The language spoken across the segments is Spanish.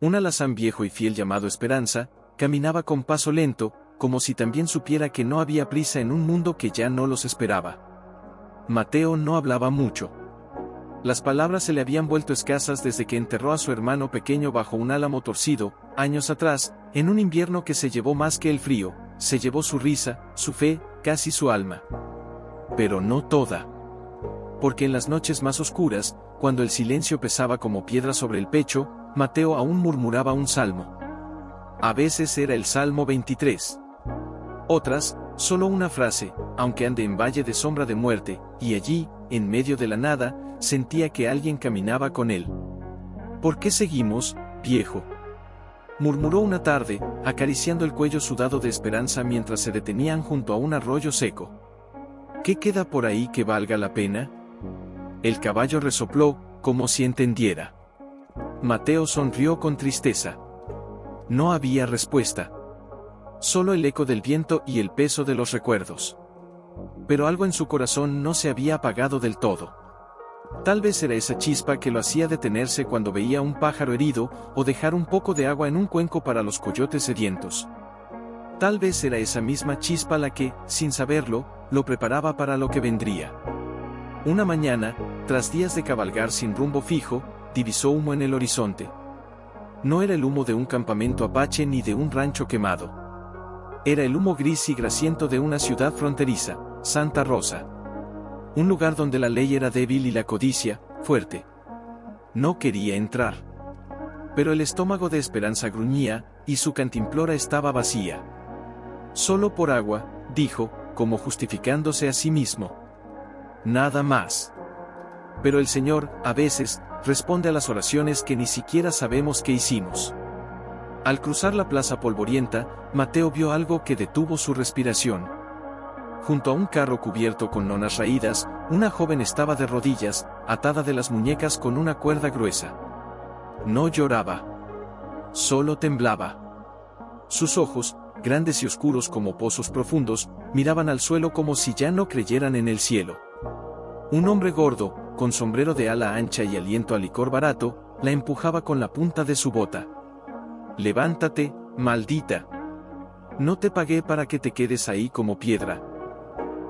Un alazán viejo y fiel llamado Esperanza, caminaba con paso lento, como si también supiera que no había prisa en un mundo que ya no los esperaba. Mateo no hablaba mucho. Las palabras se le habían vuelto escasas desde que enterró a su hermano pequeño bajo un álamo torcido, años atrás, en un invierno que se llevó más que el frío, se llevó su risa, su fe, casi su alma. Pero no toda. Porque en las noches más oscuras, cuando el silencio pesaba como piedra sobre el pecho, Mateo aún murmuraba un salmo. A veces era el Salmo 23. Otras, solo una frase, aunque ande en valle de sombra de muerte, y allí, en medio de la nada, sentía que alguien caminaba con él. ¿Por qué seguimos, viejo?, murmuró una tarde, acariciando el cuello sudado de Esperanza mientras se detenían junto a un arroyo seco. ¿Qué queda por ahí que valga la pena? El caballo resopló, como si entendiera. Mateo sonrió con tristeza. No había respuesta. Solo el eco del viento y el peso de los recuerdos. Pero algo en su corazón no se había apagado del todo. Tal vez era esa chispa que lo hacía detenerse cuando veía un pájaro herido, o dejar un poco de agua en un cuenco para los coyotes sedientos. Tal vez era esa misma chispa la que, sin saberlo, lo preparaba para lo que vendría. Una mañana, tras días de cabalgar sin rumbo fijo, divisó humo en el horizonte. No era el humo de un campamento apache ni de un rancho quemado. Era el humo gris y grasiento de una ciudad fronteriza, Santa Rosa. Un lugar donde la ley era débil y la codicia, fuerte. No quería entrar. Pero el estómago de Esperanza gruñía, y su cantimplora estaba vacía. Solo por agua, dijo, como justificándose a sí mismo. Nada más. Pero el Señor, a veces, responde a las oraciones que ni siquiera sabemos que hicimos. Al cruzar la plaza polvorienta, Mateo vio algo que detuvo su respiración. Junto a un carro cubierto con lonas raídas, una joven estaba de rodillas, atada de las muñecas con una cuerda gruesa. No lloraba. Solo temblaba. Sus ojos, grandes y oscuros como pozos profundos, miraban al suelo como si ya no creyeran en el cielo. Un hombre gordo, con sombrero de ala ancha y aliento a licor barato, la empujaba con la punta de su bota. «Levántate, maldita. No te pagué para que te quedes ahí como piedra».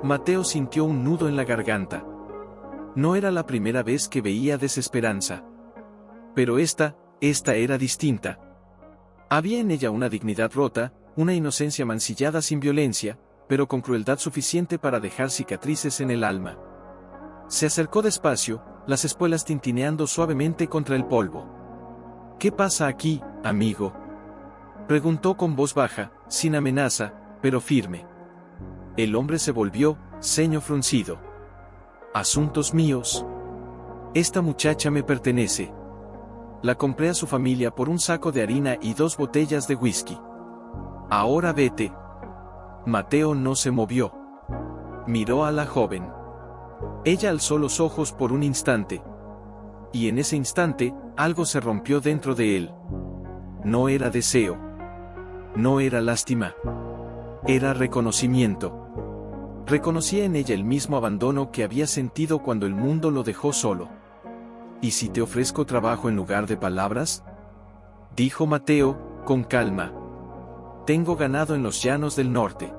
Mateo sintió un nudo en la garganta. No era la primera vez que veía desesperanza. Pero esta era distinta. Había en ella una dignidad rota, una inocencia mancillada sin violencia, pero con crueldad suficiente para dejar cicatrices en el alma. Se acercó despacio, las espuelas tintineando suavemente contra el polvo. «¿Qué pasa aquí, amigo?», preguntó con voz baja, sin amenaza, pero firme. El hombre se volvió, ceño fruncido. «Asuntos míos. Esta muchacha me pertenece. La compré a su familia por un saco de harina y 2 botellas de whisky. Ahora vete». Mateo no se movió. Miró a la joven. Ella alzó los ojos por un instante. Y en ese instante, algo se rompió dentro de él. No era deseo. No era lástima. Era reconocimiento. Reconocía en ella el mismo abandono que había sentido cuando el mundo lo dejó solo. «¿Y si te ofrezco trabajo en lugar de palabras?», dijo Mateo, con calma. «Tengo ganado en los llanos del norte.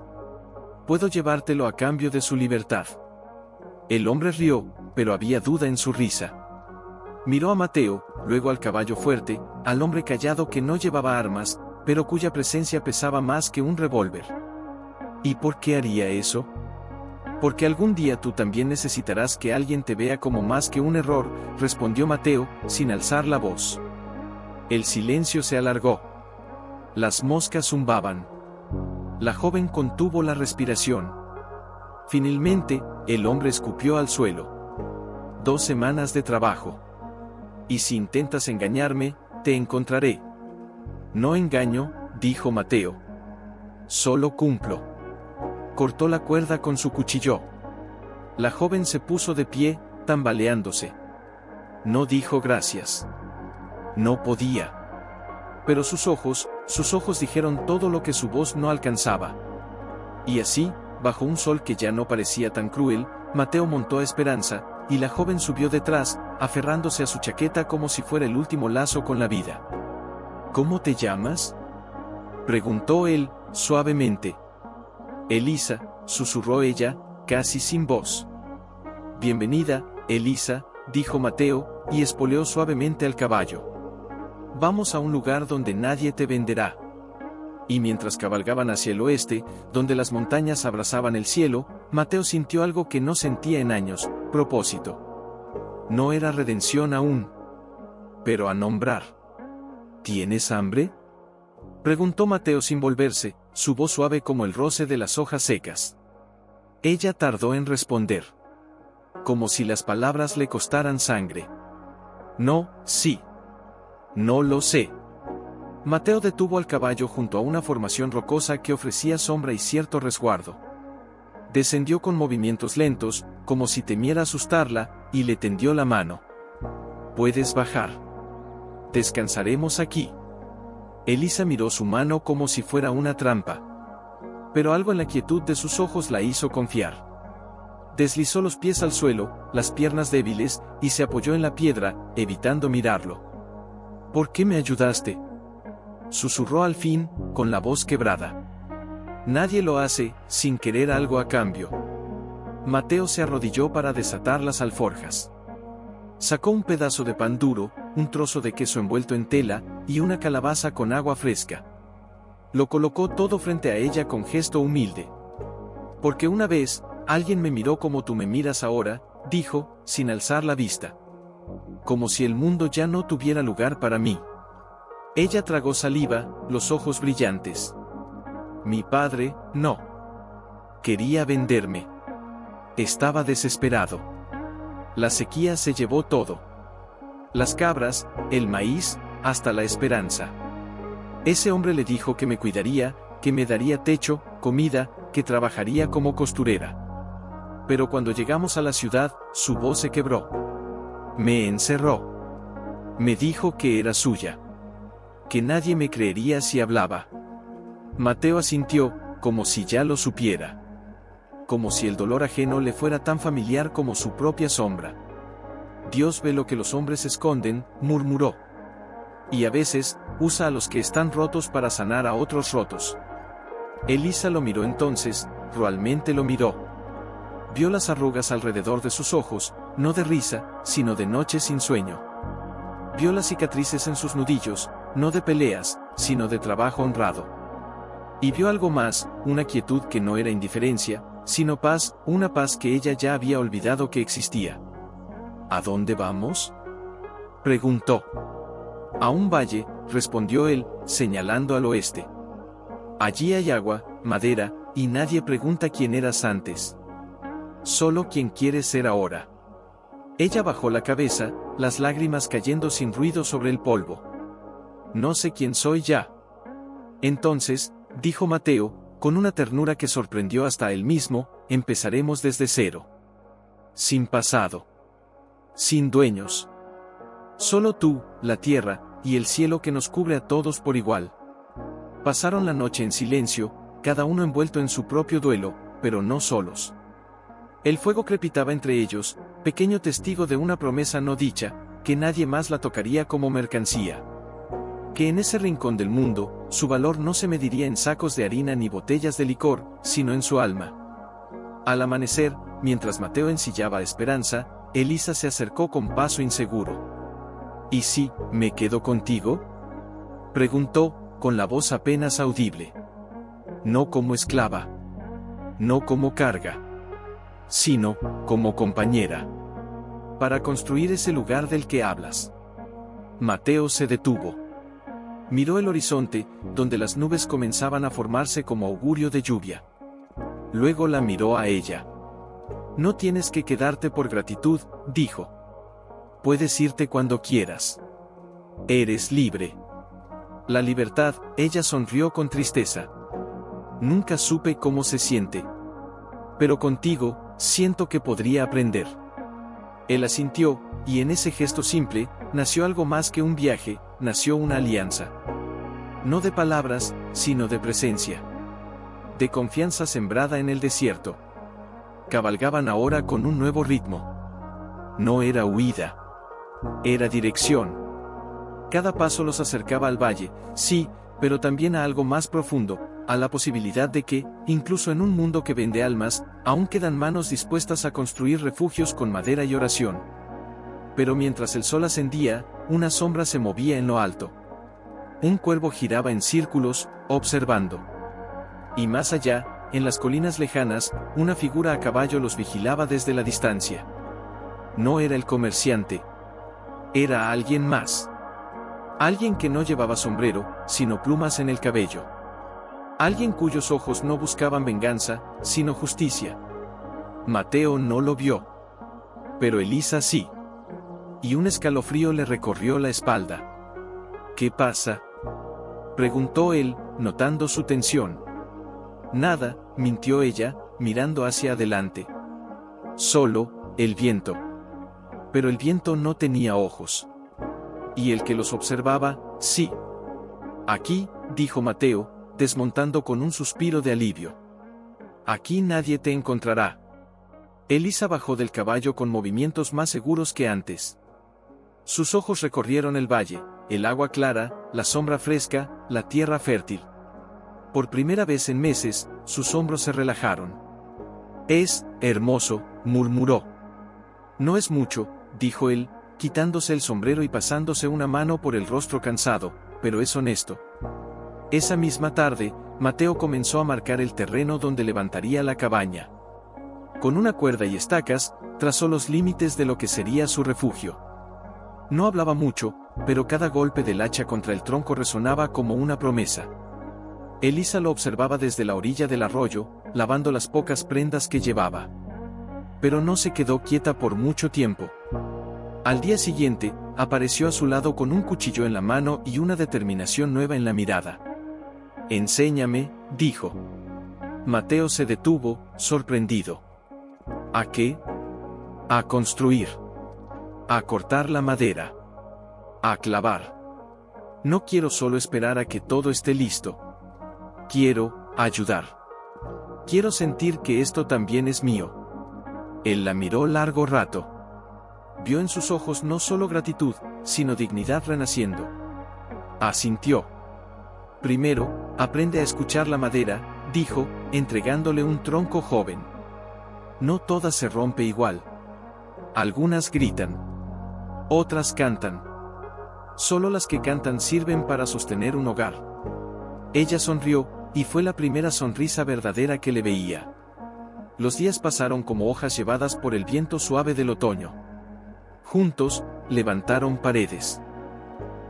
Puedo llevártelo a cambio de su libertad». El hombre rió, pero había duda en su risa. Miró a Mateo, luego al caballo fuerte, al hombre callado que no llevaba armas, pero cuya presencia pesaba más que un revólver. «¿Y por qué haría eso?». «Porque algún día tú también necesitarás que alguien te vea como más que un error», respondió Mateo, sin alzar la voz. El silencio se alargó. Las moscas zumbaban. La joven contuvo la respiración. Finalmente, el hombre escupió al suelo. «2 semanas de trabajo. Y si intentas engañarme, te encontraré». «No engaño», dijo Mateo. «Solo cumplo». Cortó la cuerda con su cuchillo. La joven se puso de pie, tambaleándose. No dijo gracias. No podía. Pero sus ojos dijeron todo lo que su voz no alcanzaba. Y así, bajo un sol que ya no parecía tan cruel, Mateo montó a Esperanza, y la joven subió detrás, aferrándose a su chaqueta como si fuera el último lazo con la vida. ¿Cómo te llamas?, preguntó él, suavemente. Elisa, susurró ella, casi sin voz. Bienvenida, Elisa, dijo Mateo, y espoleó suavemente al caballo. Vamos a un lugar donde nadie te venderá. Y mientras cabalgaban hacia el oeste, donde las montañas abrazaban el cielo, Mateo sintió algo que no sentía en años: propósito. No era redención aún, pero a nombrar. ¿Tienes hambre?, preguntó Mateo sin volverse, su voz suave como el roce de las hojas secas. Ella tardó en responder, como si las palabras le costaran sangre. No, sí. No lo sé. Mateo detuvo al caballo junto a una formación rocosa que ofrecía sombra y cierto resguardo. Descendió con movimientos lentos, como si temiera asustarla, y le tendió la mano. Puedes bajar. Descansaremos aquí. Elisa miró su mano como si fuera una trampa. Pero algo en la quietud de sus ojos la hizo confiar. Deslizó los pies al suelo, las piernas débiles, y se apoyó en la piedra, evitando mirarlo. ¿Por qué me ayudaste?, susurró al fin, con la voz quebrada. Nadie lo hace, sin querer algo a cambio. Mateo se arrodilló para desatar las alforjas. Sacó un pedazo de pan duro, un trozo de queso envuelto en tela, y una calabaza con agua fresca. Lo colocó todo frente a ella con gesto humilde. Porque una vez, alguien me miró como tú me miras ahora, dijo, sin alzar la vista. Como si el mundo ya no tuviera lugar para mí. Ella tragó saliva, los ojos brillantes. Mi padre, no. Quería venderme. Estaba desesperado. La sequía se llevó todo. Las cabras, el maíz, hasta la esperanza. Ese hombre le dijo que me cuidaría, que me daría techo, comida, que trabajaría como costurera. Pero cuando llegamos a la ciudad, su voz se quebró. Me encerró. Me dijo que era suya. Que nadie me creería si hablaba. Mateo asintió, como si ya lo supiera. Como si el dolor ajeno le fuera tan familiar como su propia sombra. Dios ve lo que los hombres esconden, murmuró. Y a veces, usa a los que están rotos para sanar a otros rotos. Elisa lo miró entonces, realmente lo miró. Vio las arrugas alrededor de sus ojos, no de risa, sino de noche sin sueño. Vio las cicatrices en sus nudillos, no de peleas, sino de trabajo honrado. Y vio algo más, una quietud que no era indiferencia, sino paz, una paz que ella ya había olvidado que existía. ¿A dónde vamos?, preguntó. A un valle, respondió él, señalando al oeste. Allí hay agua, madera, y nadie pregunta quién eras antes. Solo quien quieres ser ahora. Ella bajó la cabeza, las lágrimas cayendo sin ruido sobre el polvo. No sé quién soy ya. Entonces, dijo Mateo, con una ternura que sorprendió hasta él mismo, empezaremos desde cero. Sin pasado. Sin dueños. Solo tú, la tierra, y el cielo que nos cubre a todos por igual. Pasaron la noche en silencio, cada uno envuelto en su propio duelo, pero no solos. El fuego crepitaba entre ellos, pequeño testigo de una promesa no dicha, que nadie más la tocaría como mercancía. Que en ese rincón del mundo, su valor no se mediría en sacos de harina ni botellas de licor, sino en su alma. Al amanecer, mientras Mateo ensillaba esperanza, Elisa se acercó con paso inseguro. ¿Y si me quedo contigo?, preguntó, con la voz apenas audible. No como esclava. No como carga. Sino, como compañera. Para construir ese lugar del que hablas. Mateo se detuvo. Miró el horizonte, donde las nubes comenzaban a formarse como augurio de lluvia. Luego la miró a ella. No tienes que quedarte por gratitud, dijo. Puedes irte cuando quieras. Eres libre. La libertad, ella sonrió con tristeza. Nunca supe cómo se siente. Pero contigo, siento que podría aprender. Él asintió, y en ese gesto simple, nació algo más que un viaje, nació una alianza. No de palabras, sino de presencia. De confianza sembrada en el desierto. Cabalgaban ahora con un nuevo ritmo. No era huida. Era dirección. Cada paso los acercaba al valle, sí, pero también a algo más profundo, a la posibilidad de que, incluso en un mundo que vende almas, aún quedan manos dispuestas a construir refugios con madera y oración. Pero mientras el sol ascendía, una sombra se movía en lo alto. Un cuervo giraba en círculos, observando. Y más allá, en las colinas lejanas, una figura a caballo los vigilaba desde la distancia. No era el comerciante. Era alguien más. Alguien que no llevaba sombrero, sino plumas en el cabello. Alguien cuyos ojos no buscaban venganza, sino justicia. Mateo no lo vio. Pero Elisa sí. Y un escalofrío le recorrió la espalda. ¿Qué pasa?, preguntó él, notando su tensión. Nada, mintió ella, mirando hacia adelante. Solo, el viento. Pero el viento no tenía ojos. Y el que los observaba, sí. Aquí, dijo Mateo, desmontando con un suspiro de alivio. Aquí nadie te encontrará. Elisa bajó del caballo con movimientos más seguros que antes. Sus ojos recorrieron el valle, el agua clara, la sombra fresca, la tierra fértil. Por primera vez en meses, sus hombros se relajaron. Es hermoso, murmuró. No es mucho, dijo él, quitándose el sombrero y pasándose una mano por el rostro cansado, pero es honesto. Esa misma tarde, Mateo comenzó a marcar el terreno donde levantaría la cabaña. Con una cuerda y estacas, trazó los límites de lo que sería su refugio. No hablaba mucho, pero cada golpe del hacha contra el tronco resonaba como una promesa. Elisa lo observaba desde la orilla del arroyo, lavando las pocas prendas que llevaba. Pero no se quedó quieta por mucho tiempo. Al día siguiente, apareció a su lado con un cuchillo en la mano y una determinación nueva en la mirada. Enséñame, dijo. Mateo se detuvo, sorprendido. ¿A qué? A construir. A cortar la madera. A clavar. No quiero solo esperar a que todo esté listo. Quiero ayudar. Quiero sentir que esto también es mío. Él la miró largo rato. Vio en sus ojos no solo gratitud, sino dignidad renaciendo. Asintió. Primero, aprende a escuchar la madera, dijo, entregándole un tronco joven. No todas se rompe igual. Algunas gritan. Otras cantan. Solo las que cantan sirven para sostener un hogar. Ella sonrió, y fue la primera sonrisa verdadera que le veía. Los días pasaron como hojas llevadas por el viento suave del otoño. Juntos, levantaron paredes.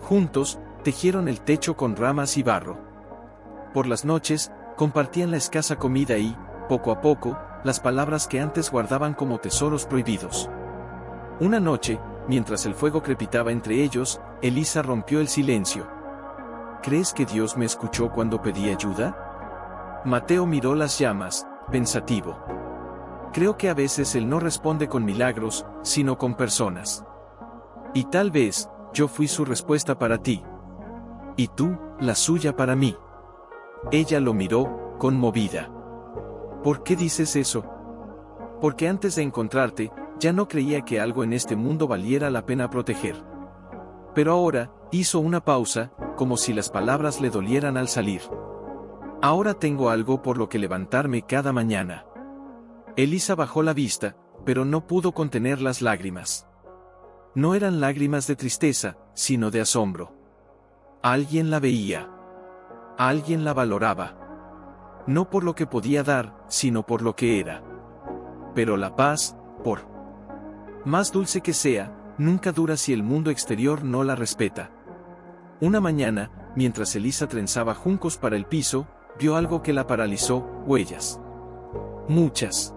Juntos, tejieron el techo con ramas y barro. Por las noches, compartían la escasa comida y, poco a poco, las palabras que antes guardaban como tesoros prohibidos. Una noche, mientras el fuego crepitaba entre ellos, Elisa rompió el silencio. ¿Crees que Dios me escuchó cuando pedí ayuda? Mateo miró las llamas, pensativo. Creo que a veces Él no responde con milagros, sino con personas. Y tal vez, yo fui su respuesta para ti. Y tú, la suya para mí. Ella lo miró, conmovida. ¿Por qué dices eso? Porque antes de encontrarte, ya no creía que algo en este mundo valiera la pena proteger. Pero ahora, hizo una pausa, como si las palabras le dolieran al salir. Ahora tengo algo por lo que levantarme cada mañana. Elisa bajó la vista, pero no pudo contener las lágrimas. No eran lágrimas de tristeza, sino de asombro. Alguien la veía. Alguien la valoraba. No por lo que podía dar, sino por lo que era. Pero la paz, por más dulce que sea, nunca dura si el mundo exterior no la respeta. Una mañana, mientras Elisa trenzaba juncos para el piso, vio algo que la paralizó: huellas. Muchas.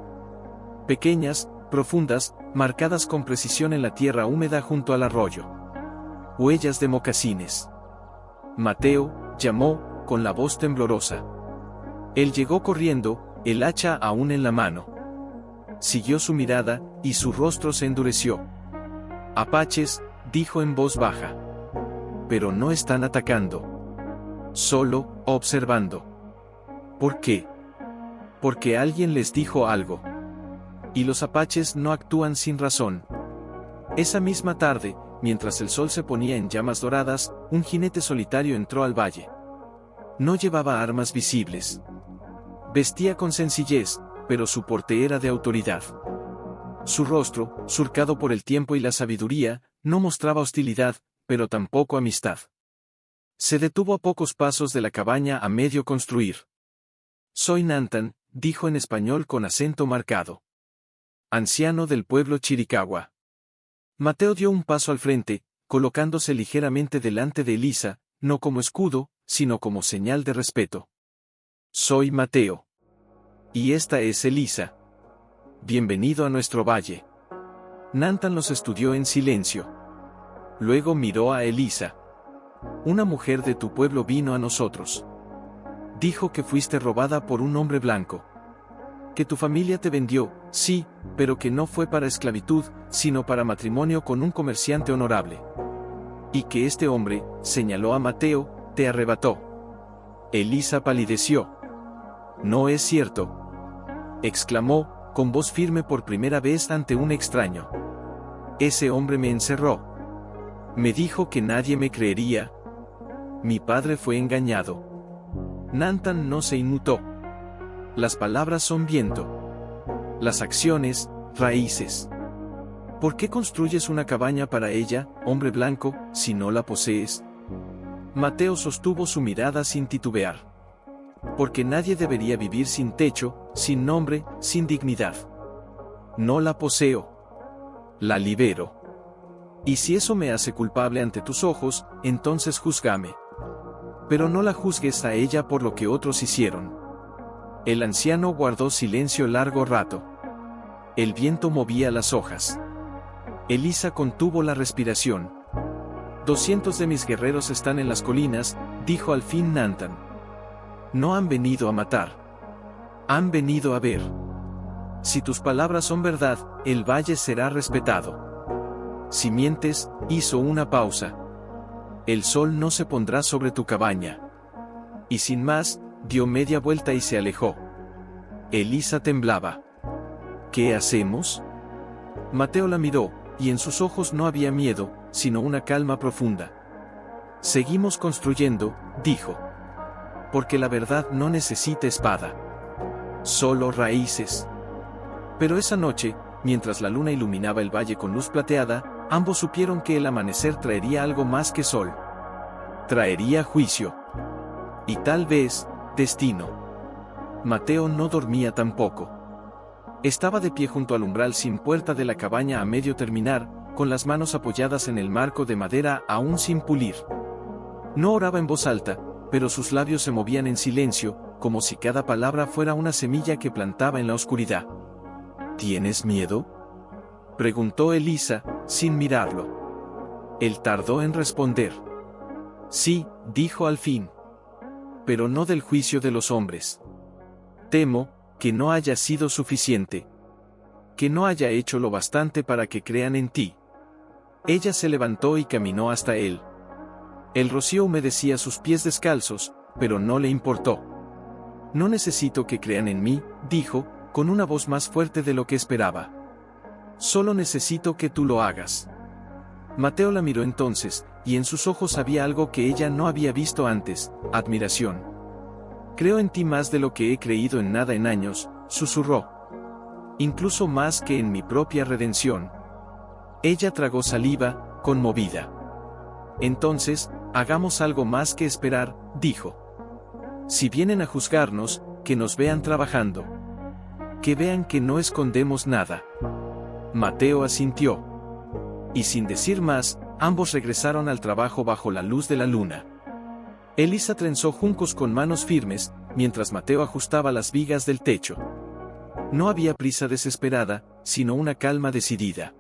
Pequeñas, profundas, marcadas con precisión en la tierra húmeda junto al arroyo. Huellas de mocasines. Mateo, llamó, con la voz temblorosa. Él llegó corriendo, el hacha aún en la mano. Siguió su mirada, y su rostro se endureció. Apaches, dijo en voz baja. Pero no están atacando. Solo, observando. ¿Por qué? Porque alguien les dijo algo. Y los apaches no actúan sin razón. Esa misma tarde, mientras el sol se ponía en llamas doradas, un jinete solitario entró al valle. No llevaba armas visibles. Vestía con sencillez, pero su porte era de autoridad. Su rostro, surcado por el tiempo y la sabiduría, no mostraba hostilidad, pero tampoco amistad. Se detuvo a pocos pasos de la cabaña a medio construir. «Soy Nantan», dijo en español con acento marcado. «Anciano del pueblo Chiricahua». Mateo dio un paso al frente, colocándose ligeramente delante de Elisa, no como escudo, sino como señal de respeto. «Soy Mateo. Y esta es Elisa. Bienvenido a nuestro valle». Nantan los estudió en silencio. Luego miró a Elisa. «Una mujer de tu pueblo vino a nosotros. Dijo que fuiste robada por un hombre blanco. Que tu familia te vendió, sí, pero que no fue para esclavitud, sino para matrimonio con un comerciante honorable. Y que este hombre», señaló a Mateo, «te arrebató». Elisa palideció. «No es cierto», exclamó, con voz firme por primera vez ante un extraño. «Ese hombre me encerró. Me dijo que nadie me creería. Mi padre fue engañado». Nantan no se inmutó. Las palabras son viento. Las acciones, raíces. ¿Por qué construyes una cabaña para ella, hombre blanco, si no la posees? Mateo sostuvo su mirada sin titubear. Porque nadie debería vivir sin techo, sin nombre, sin dignidad. No la poseo. La libero. Y si eso me hace culpable ante tus ojos, entonces júzgame. Pero no la juzgues a ella por lo que otros hicieron. El anciano guardó silencio largo rato. El viento movía las hojas. Elisa contuvo la respiración. 200 de mis guerreros están en las colinas, dijo al fin Nantan. No han venido a matar. Han venido a ver. Si tus palabras son verdad, el valle será respetado. Si mientes, hizo una pausa. El sol no se pondrá sobre tu cabaña. Y sin más, dio media vuelta y se alejó. Elisa temblaba. ¿Qué hacemos? Mateo la miró, y en sus ojos no había miedo, sino una calma profunda. Seguimos construyendo, dijo. Porque la verdad no necesita espada. Solo raíces. Pero esa noche, mientras la luna iluminaba el valle con luz plateada, ambos supieron que el amanecer traería algo más que sol. Traería juicio. Y tal vez, destino. Mateo no dormía tampoco. Estaba de pie junto al umbral sin puerta de la cabaña a medio terminar, con las manos apoyadas en el marco de madera aún sin pulir. No oraba en voz alta, pero sus labios se movían en silencio, como si cada palabra fuera una semilla que plantaba en la oscuridad. ¿Tienes miedo?, preguntó Elisa, sin mirarlo. Él tardó en responder. Sí, dijo al fin. Pero no del juicio de los hombres. Temo que no haya sido suficiente. Que no haya hecho lo bastante para que crean en ti. Ella se levantó y caminó hasta él. El rocío humedecía sus pies descalzos, pero no le importó. No necesito que crean en mí, dijo, con una voz más fuerte de lo que esperaba. Solo necesito que tú lo hagas. Mateo la miró entonces, y en sus ojos había algo que ella no había visto antes, admiración. Creo en ti más de lo que he creído en nada en años, susurró. Incluso más que en mi propia redención. Ella tragó saliva, conmovida. Entonces, hagamos algo más que esperar, dijo. Si vienen a juzgarnos, que nos vean trabajando. Que vean que no escondemos nada. Mateo asintió. Y sin decir más, ambos regresaron al trabajo bajo la luz de la luna. Elisa trenzó juncos con manos firmes, mientras Mateo ajustaba las vigas del techo. No había prisa desesperada, sino una calma decidida.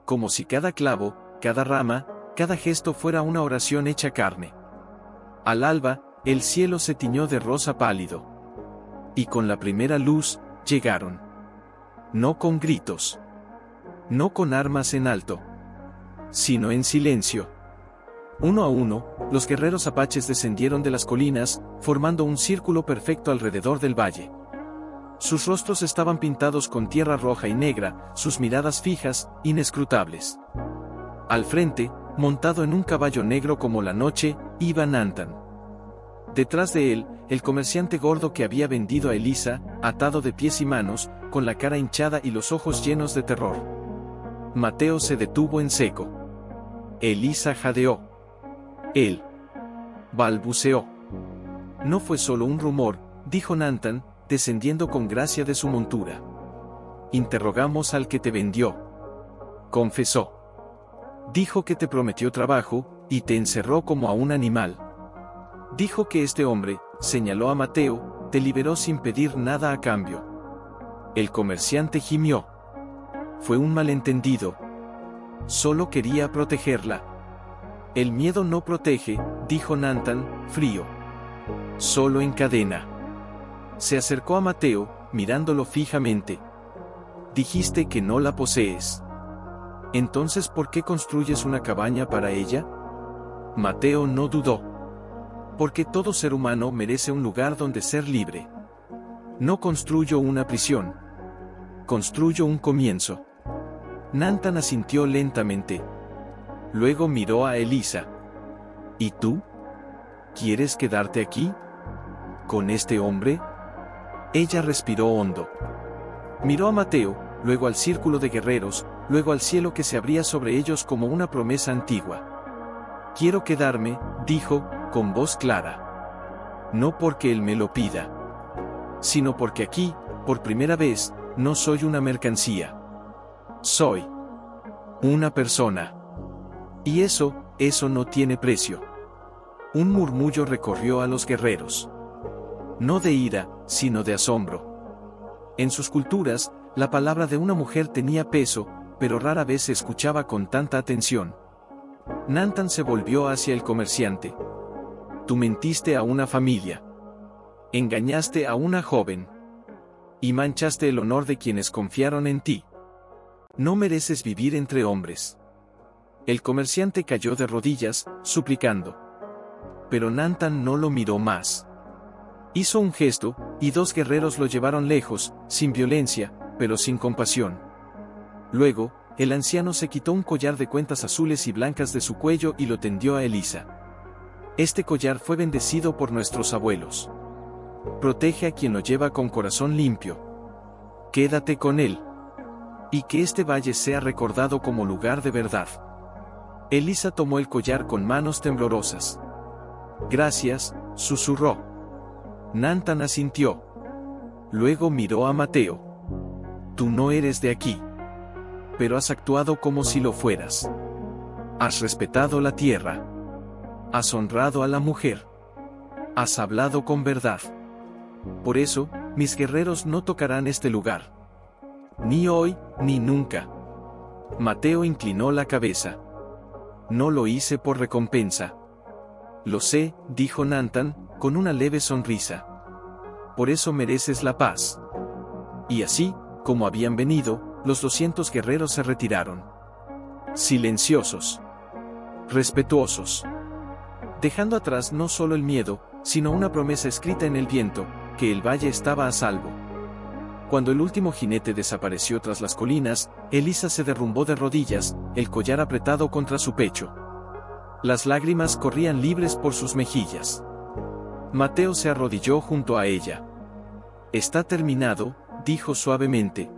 Como si cada clavo, cada rama, cada gesto fuera una oración hecha carne. Al alba, el cielo se tiñó de rosa pálido. Y con la primera luz, llegaron. No con gritos. No con armas en alto. Sino en silencio. Uno a uno, los guerreros apaches descendieron de las colinas, formando un círculo perfecto alrededor del valle. Sus rostros estaban pintados con tierra roja y negra, sus miradas fijas, inescrutables. Al frente, montado en un caballo negro como la noche, iba Nantan. Detrás de él, el comerciante gordo que había vendido a Elisa, atado de pies y manos, con la cara hinchada y los ojos llenos de terror. Mateo se detuvo en seco. Elisa jadeó. Él balbuceó. No fue solo un rumor, dijo Nantan, descendiendo con gracia de su montura. Interrogamos al que te vendió. Confesó. Dijo que te prometió trabajo, y te encerró como a un animal. Dijo que este hombre, señaló a Mateo, te liberó sin pedir nada a cambio. El comerciante gimió. Fue un malentendido. Solo quería protegerla. El miedo no protege, dijo Nantan, frío. Solo encadena. Se acercó a Mateo, mirándolo fijamente. Dijiste que no la posees. Entonces, ¿por qué construyes una cabaña para ella? Mateo no dudó. Porque todo ser humano merece un lugar donde ser libre. No construyo una prisión. Construyo un comienzo. Nantan asintió lentamente. Luego miró a Elisa. ¿Y tú? ¿Quieres quedarte aquí? ¿Con este hombre? Ella respiró hondo. Miró a Mateo, luego al círculo de guerreros, luego al cielo que se abría sobre ellos como una promesa antigua. Quiero quedarme, dijo, con voz clara. No porque él me lo pida, sino porque aquí, por primera vez, no soy una mercancía. Soy una persona. Y eso no tiene precio. Un murmullo recorrió a los guerreros. No de ira, sino de asombro. En sus culturas, la palabra de una mujer tenía peso, pero rara vez se escuchaba con tanta atención. Nantan se volvió hacia el comerciante. Tú mentiste a una familia. Engañaste a una joven. Y manchaste el honor de quienes confiaron en ti. No mereces vivir entre hombres. El comerciante cayó de rodillas, suplicando. Pero Nantan no lo miró más. Hizo un gesto, y dos guerreros lo llevaron lejos, sin violencia, pero sin compasión. Luego, el anciano se quitó un collar de cuentas azules y blancas de su cuello y lo tendió a Elisa. Este collar fue bendecido por nuestros abuelos. Protege a quien lo lleva con corazón limpio. Quédate con él. Y que este valle sea recordado como lugar de verdad. Elisa tomó el collar con manos temblorosas. Gracias, susurró. Nantan asintió. Luego miró a Mateo. Tú no eres de aquí. Pero has actuado como si lo fueras. Has respetado la tierra. Has honrado a la mujer. Has hablado con verdad. Por eso, mis guerreros no tocarán este lugar. Ni hoy, ni nunca. Mateo inclinó la cabeza. No lo hice por recompensa. Lo sé, dijo Nantan, con una leve sonrisa. Por eso mereces la paz. Y así, como habían venido, los 200 guerreros se retiraron. Silenciosos. Respetuosos. Dejando atrás no solo el miedo, sino una promesa escrita en el viento, que el valle estaba a salvo. Cuando el último jinete desapareció tras las colinas, Elisa se derrumbó de rodillas, el collar apretado contra su pecho. Las lágrimas corrían libres por sus mejillas. Mateo se arrodilló junto a ella. Está terminado, dijo suavemente.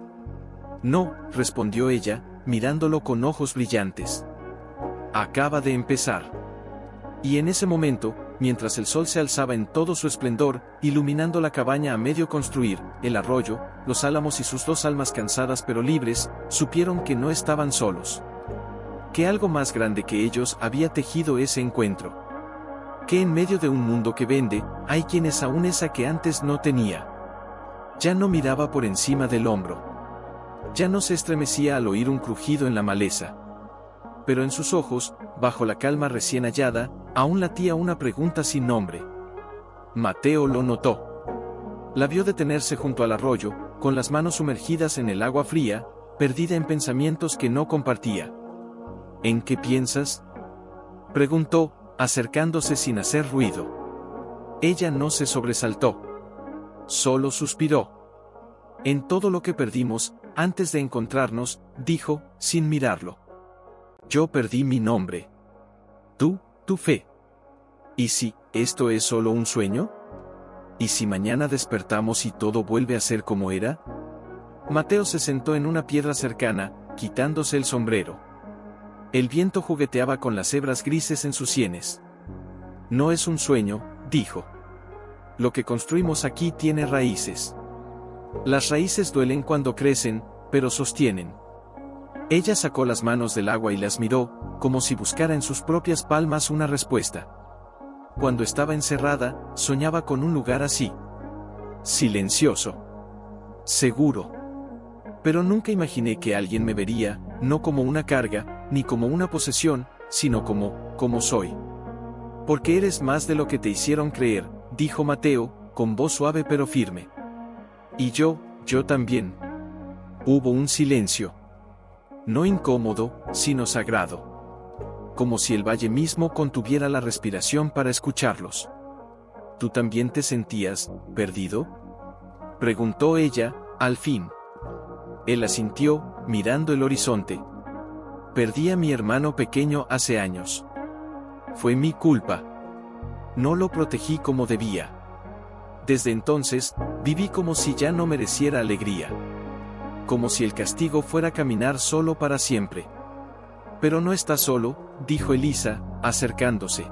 No, respondió ella, mirándolo con ojos brillantes. Acaba de empezar. Y en ese momento, mientras el sol se alzaba en todo su esplendor, iluminando la cabaña a medio construir, el arroyo, los álamos y sus dos almas cansadas pero libres, supieron que no estaban solos. Que algo más grande que ellos había tejido ese encuentro. Que en medio de un mundo que vende, hay quienes aún esa que antes no tenía. Ya no miraba por encima del hombro. Ya no se estremecía al oír un crujido en la maleza. Pero en sus ojos, bajo la calma recién hallada, aún latía una pregunta sin nombre. Mateo lo notó. La vio detenerse junto al arroyo, con las manos sumergidas en el agua fría, perdida en pensamientos que no compartía. ¿En qué piensas?, preguntó, acercándose sin hacer ruido. Ella no se sobresaltó. Solo suspiró. En todo lo que perdimos, antes de encontrarnos, dijo, sin mirarlo. Yo perdí mi nombre. Tú, tu fe. ¿Y si esto es solo un sueño? ¿Y si mañana despertamos y todo vuelve a ser como era? Mateo se sentó en una piedra cercana, quitándose el sombrero. El viento jugueteaba con las hebras grises en sus sienes. No es un sueño, dijo. Lo que construimos aquí tiene raíces. Las raíces duelen cuando crecen, pero sostienen. Ella sacó las manos del agua y las miró, como si buscara en sus propias palmas una respuesta. Cuando estaba encerrada, soñaba con un lugar así. Silencioso. Seguro. Pero nunca imaginé que alguien me vería, no como una carga, ni como una posesión, sino como soy. Porque eres más de lo que te hicieron creer, dijo Mateo, con voz suave pero firme. Y yo también. Hubo un silencio. No incómodo, sino sagrado. Como si el valle mismo contuviera la respiración para escucharlos. ¿Tú también te sentías perdido?, preguntó ella, al fin. Él asintió, mirando el horizonte. Perdí a mi hermano pequeño hace años. Fue mi culpa. No lo protegí como debía. Desde entonces, viví como si ya no mereciera alegría. Como si el castigo fuera caminar solo para siempre. Pero no estás solo, dijo Elisa, acercándose.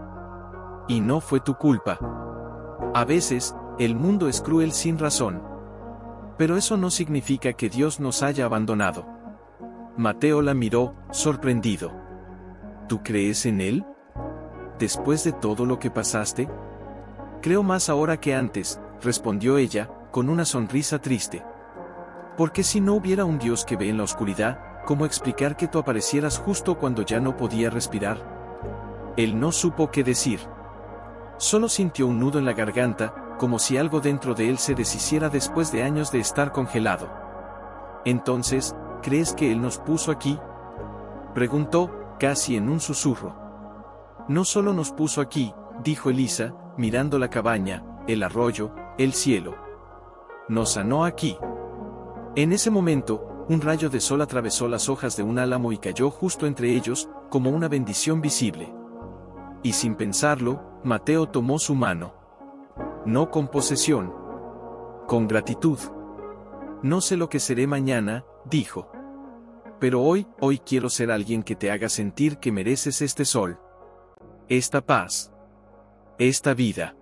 Y no fue tu culpa. A veces, el mundo es cruel sin razón. Pero eso no significa que Dios nos haya abandonado. Mateo la miró, sorprendido. ¿Tú crees en Él? ¿Después de todo lo que pasaste? Creo más ahora que antes, respondió ella, con una sonrisa triste. Porque si no hubiera un Dios que ve en la oscuridad, ¿cómo explicar que tú aparecieras justo cuando ya no podía respirar? Él no supo qué decir. Solo sintió un nudo en la garganta, como si algo dentro de él se deshiciera después de años de estar congelado. Entonces, ¿crees que Él nos puso aquí?, preguntó, casi en un susurro. No solo nos puso aquí, dijo Elisa, mirando la cabaña, el arroyo, el cielo. Nos sanó aquí. En ese momento, un rayo de sol atravesó las hojas de un álamo y cayó justo entre ellos, como una bendición visible. Y sin pensarlo, Mateo tomó su mano. No con posesión. Con gratitud. No sé lo que seré mañana, dijo. Pero hoy quiero ser alguien que te haga sentir que mereces este sol. Esta paz. Esta vida.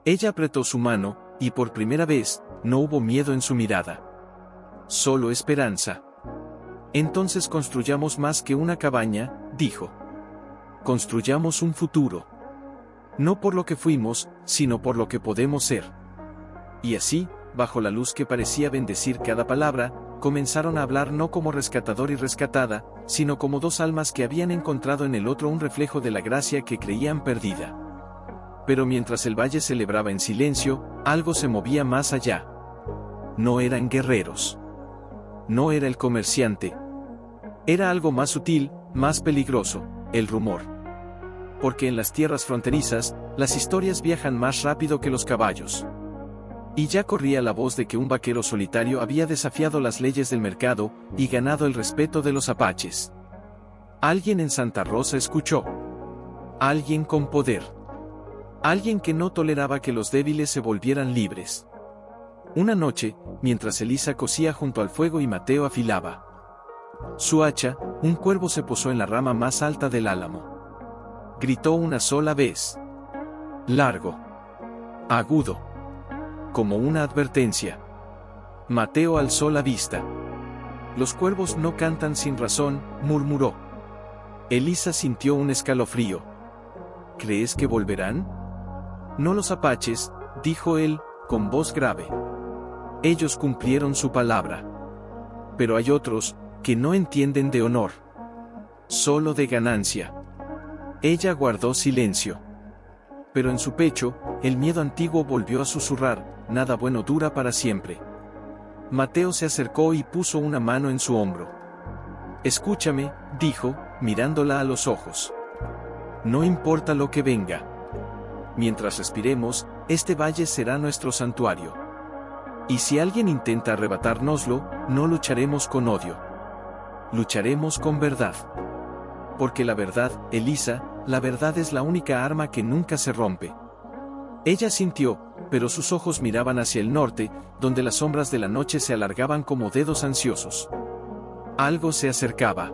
Ella apretó su mano, y por primera vez, no hubo miedo en su mirada. Solo esperanza. Entonces construyamos más que una cabaña, dijo. Construyamos un futuro. No por lo que fuimos, sino por lo que podemos ser. Y así, bajo la luz que parecía bendecir cada palabra, comenzaron a hablar no como rescatador y rescatada, sino como dos almas que habían encontrado en el otro un reflejo de la gracia que creían perdida. Pero mientras el valle celebraba en silencio, algo se movía más allá. No eran guerreros. No era el comerciante. Era algo más sutil, más peligroso, el rumor. Porque en las tierras fronterizas, las historias viajan más rápido que los caballos. Y ya corría la voz de que un vaquero solitario había desafiado las leyes del mercado, y ganado el respeto de los apaches. Alguien en Santa Rosa escuchó. Alguien con poder. Alguien que no toleraba que los débiles se volvieran libres. Una noche, mientras Elisa cosía junto al fuego y Mateo afilaba su hacha, un cuervo se posó en la rama más alta del álamo. Gritó una sola vez. Largo. Agudo. Como una advertencia. Mateo alzó la vista. Los cuervos no cantan sin razón, murmuró. Elisa sintió un escalofrío. ¿Crees que volverán? No los apaches, dijo él, con voz grave. Ellos cumplieron su palabra. Pero hay otros, que no entienden de honor. Solo de ganancia. Ella guardó silencio. Pero en su pecho, el miedo antiguo volvió a susurrar, nada bueno dura para siempre. Mateo se acercó y puso una mano en su hombro. Escúchame, dijo, mirándola a los ojos. No importa lo que venga. Mientras respiremos, este valle será nuestro santuario. Y si alguien intenta arrebatárnoslo, no lucharemos con odio. Lucharemos con verdad. porque la verdad, Elisa, la verdad es la única arma que nunca se rompe. Ella sintió, pero sus ojos miraban hacia el norte, donde las sombras de la noche se alargaban como dedos ansiosos. Algo se acercaba.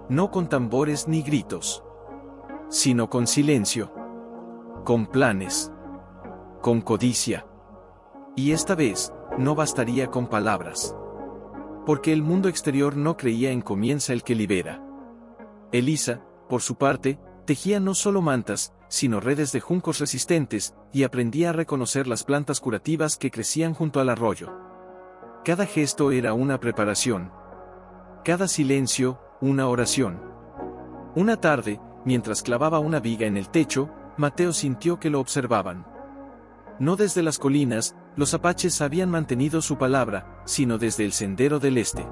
No con tambores ni gritos, sino con silencio, con planes, con codicia. Y esta vez, no bastaría con palabras. Porque el mundo exterior no creía en comienza el que libera. Elisa, por su parte, tejía no solo mantas, sino redes de juncos resistentes, y aprendía a reconocer las plantas curativas que crecían junto al arroyo. Cada gesto era una preparación. Cada silencio, una oración. Una tarde, mientras clavaba una viga en el techo, Mateo sintió que lo observaban. No desde las colinas, los apaches habían mantenido su palabra, sino desde el sendero del este.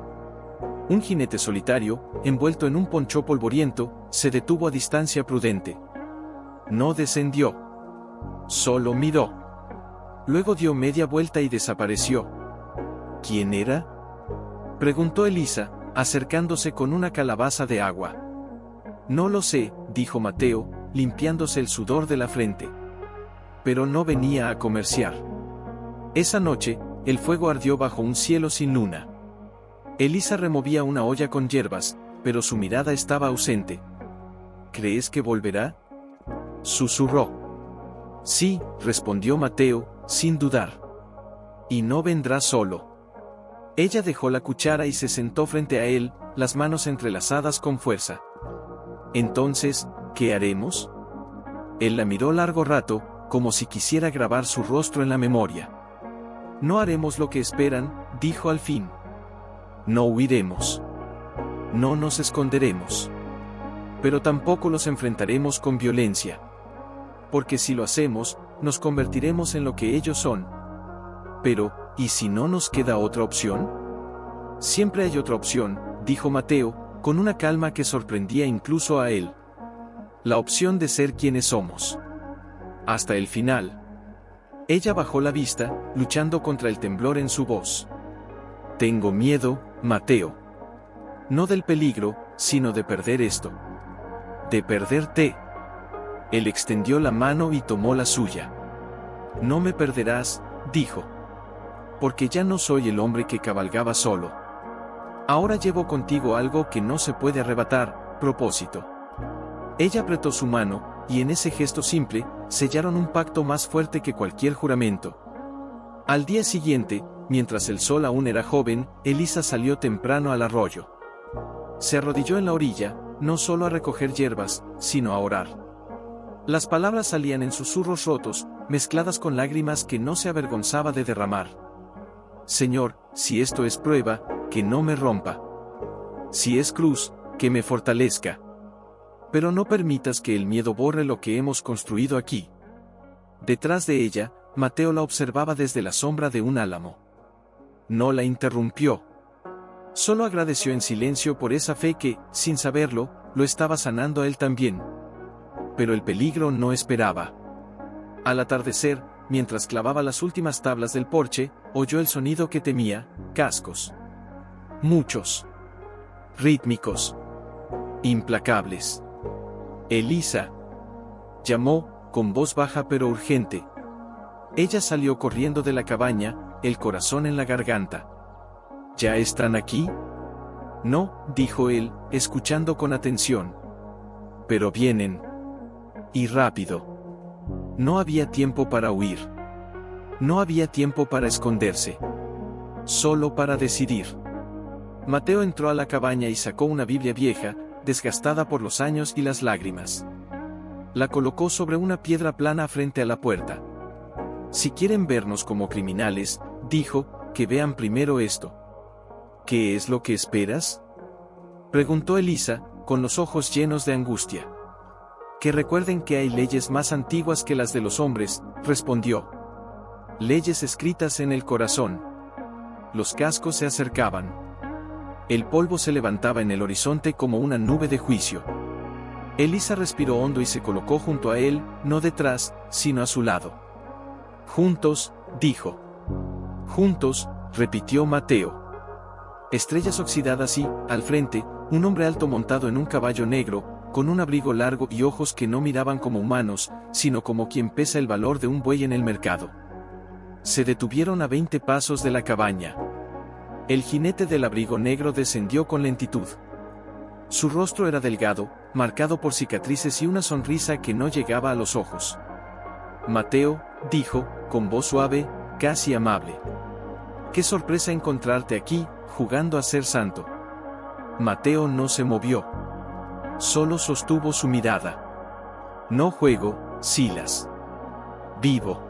Un jinete solitario, envuelto en un poncho polvoriento, se detuvo a distancia prudente. No descendió. Solo miró. Luego dio media vuelta y desapareció. ¿Quién era?, preguntó Elisa, acercándose con una calabaza de agua. No lo sé, dijo Mateo, limpiándose el sudor de la frente. Pero no venía a comerciar. Esa noche, el fuego ardió bajo un cielo sin luna. Elisa removía una olla con hierbas, pero su mirada estaba ausente. ¿Crees que volverá?, susurró. Sí, respondió Mateo, sin dudar. Y no vendrá solo. Ella dejó la cuchara y se sentó frente a él, las manos entrelazadas con fuerza. Entonces, ¿qué haremos? Él la miró largo rato, como si quisiera grabar su rostro en la memoria. No haremos lo que esperan, dijo al fin. No huiremos. No nos esconderemos. Pero tampoco los enfrentaremos con violencia. Porque si lo hacemos, nos convertiremos en lo que ellos son. Pero, ¿y si no nos queda otra opción? Siempre hay otra opción, dijo Mateo, con una calma que sorprendía incluso a él. La opción de ser quienes somos. Hasta el final. Ella bajó la vista, luchando contra el temblor en su voz. Tengo miedo, Mateo. No del peligro, sino de perder esto. De perderte. Él extendió la mano y tomó la suya. No me perderás, dijo. Porque ya no soy el hombre que cabalgaba solo. Ahora llevo contigo algo que no se puede arrebatar, propósito. Ella apretó su mano, y en ese gesto simple, sellaron un pacto más fuerte que cualquier juramento. Al día siguiente, mientras el sol aún era joven, Elisa salió temprano al arroyo. Se arrodilló en la orilla, no solo a recoger hierbas, sino a orar. Las palabras salían en susurros rotos, mezcladas con lágrimas que no se avergonzaba de derramar. Señor, si esto es prueba, que no me rompa. Si es cruz, que me fortalezca. Pero no permitas que el miedo borre lo que hemos construido aquí. Detrás de ella, Mateo la observaba desde la sombra de un álamo. No la interrumpió. Solo agradeció en silencio por esa fe que, sin saberlo, lo estaba sanando a él también. Pero el peligro no esperaba. Al atardecer, mientras clavaba las últimas tablas del porche, oyó el sonido que temía: cascos. Muchos. Rítmicos. Implacables. Elisa. Llamó, con voz baja pero urgente. Ella salió corriendo de la cabaña, el corazón en la garganta. ¿Ya están aquí? No, dijo él, escuchando con atención. Pero vienen. Y rápido. No había tiempo para huir. No había tiempo para esconderse. Solo para decidir. Mateo entró a la cabaña y sacó una Biblia vieja, desgastada por los años y las lágrimas. La colocó sobre una piedra plana frente a la puerta. Si quieren vernos como criminales, dijo, que vean primero esto. ¿Qué es lo que esperas?, preguntó Elisa, con los ojos llenos de angustia. Que recuerden que hay leyes más antiguas que las de los hombres, respondió. Leyes escritas en el corazón. Los cascos se acercaban. El polvo se levantaba en el horizonte como una nube de juicio. Elisa respiró hondo y se colocó junto a él, no detrás, sino a su lado. Juntos, dijo. Juntos, repitió Mateo. Estrellas oxidadas y, al frente, Un hombre alto montado en un caballo negro, con un abrigo largo y ojos que no miraban como humanos, sino como quien pesa el valor de un buey en el mercado. Se detuvieron a 20 pasos de la cabaña. El jinete del abrigo negro descendió con lentitud. Su rostro era delgado, marcado por cicatrices y una sonrisa que no llegaba a los ojos. Mateo, dijo, con voz suave, casi amable. Qué sorpresa encontrarte aquí, jugando a ser santo. Mateo no se movió. Solo sostuvo su mirada. No juego, Silas. Vivo.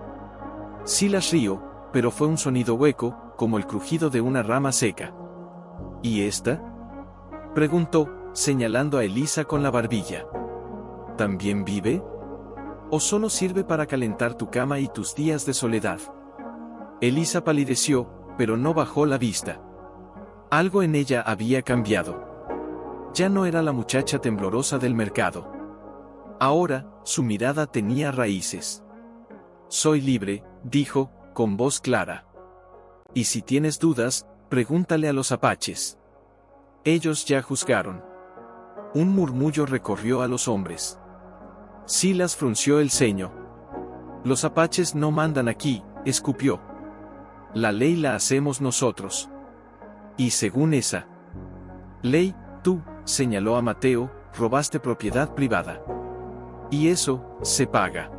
Silas rió, pero fue un sonido hueco, como el crujido de una rama seca. ¿Y esta?, preguntó, señalando a Elisa con la barbilla. ¿También vive? ¿O solo sirve para calentar tu cama y tus días de soledad? Elisa palideció, pero no bajó la vista. Algo en ella había cambiado. Ya no era la muchacha temblorosa del mercado. Ahora, su mirada tenía raíces. Soy libre, dijo, con voz clara. Y si tienes dudas, pregúntale a los apaches. Ellos ya juzgaron. Un murmullo recorrió a los hombres. Silas frunció el ceño. Los apaches no mandan aquí, escupió. La ley la hacemos nosotros. Y según esa ley, tú, señaló a Mateo, robaste propiedad privada. Y eso, se paga.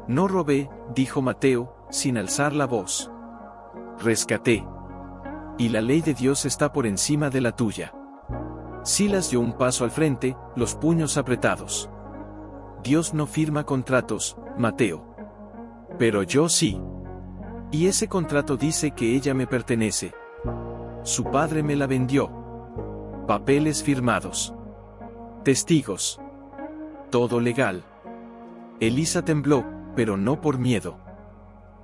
No robé, dijo Mateo, sin alzar la voz. Rescaté. Y la ley de Dios está por encima de la tuya. Silas dio un paso al frente, los puños apretados. Dios no firma contratos, Mateo. Pero yo sí. Y ese contrato dice que ella me pertenece. Su padre me la vendió. Papeles firmados. Testigos. Todo legal. Elisa tembló, pero no por miedo.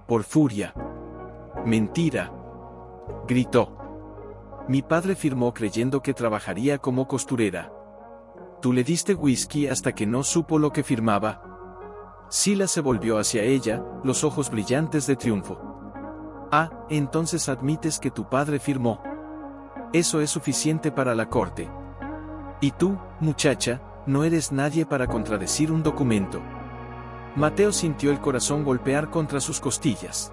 Por furia. Mentira. Gritó. Mi padre firmó creyendo que trabajaría como costurera. Tú le diste whisky hasta que no supo lo que firmaba. Silas se volvió hacia ella, los ojos brillantes de triunfo. Ah, entonces admites que tu padre firmó. Eso es suficiente para la corte. Y tú, muchacha, no eres nadie para contradecir un documento. Mateo sintió el corazón golpear contra sus costillas.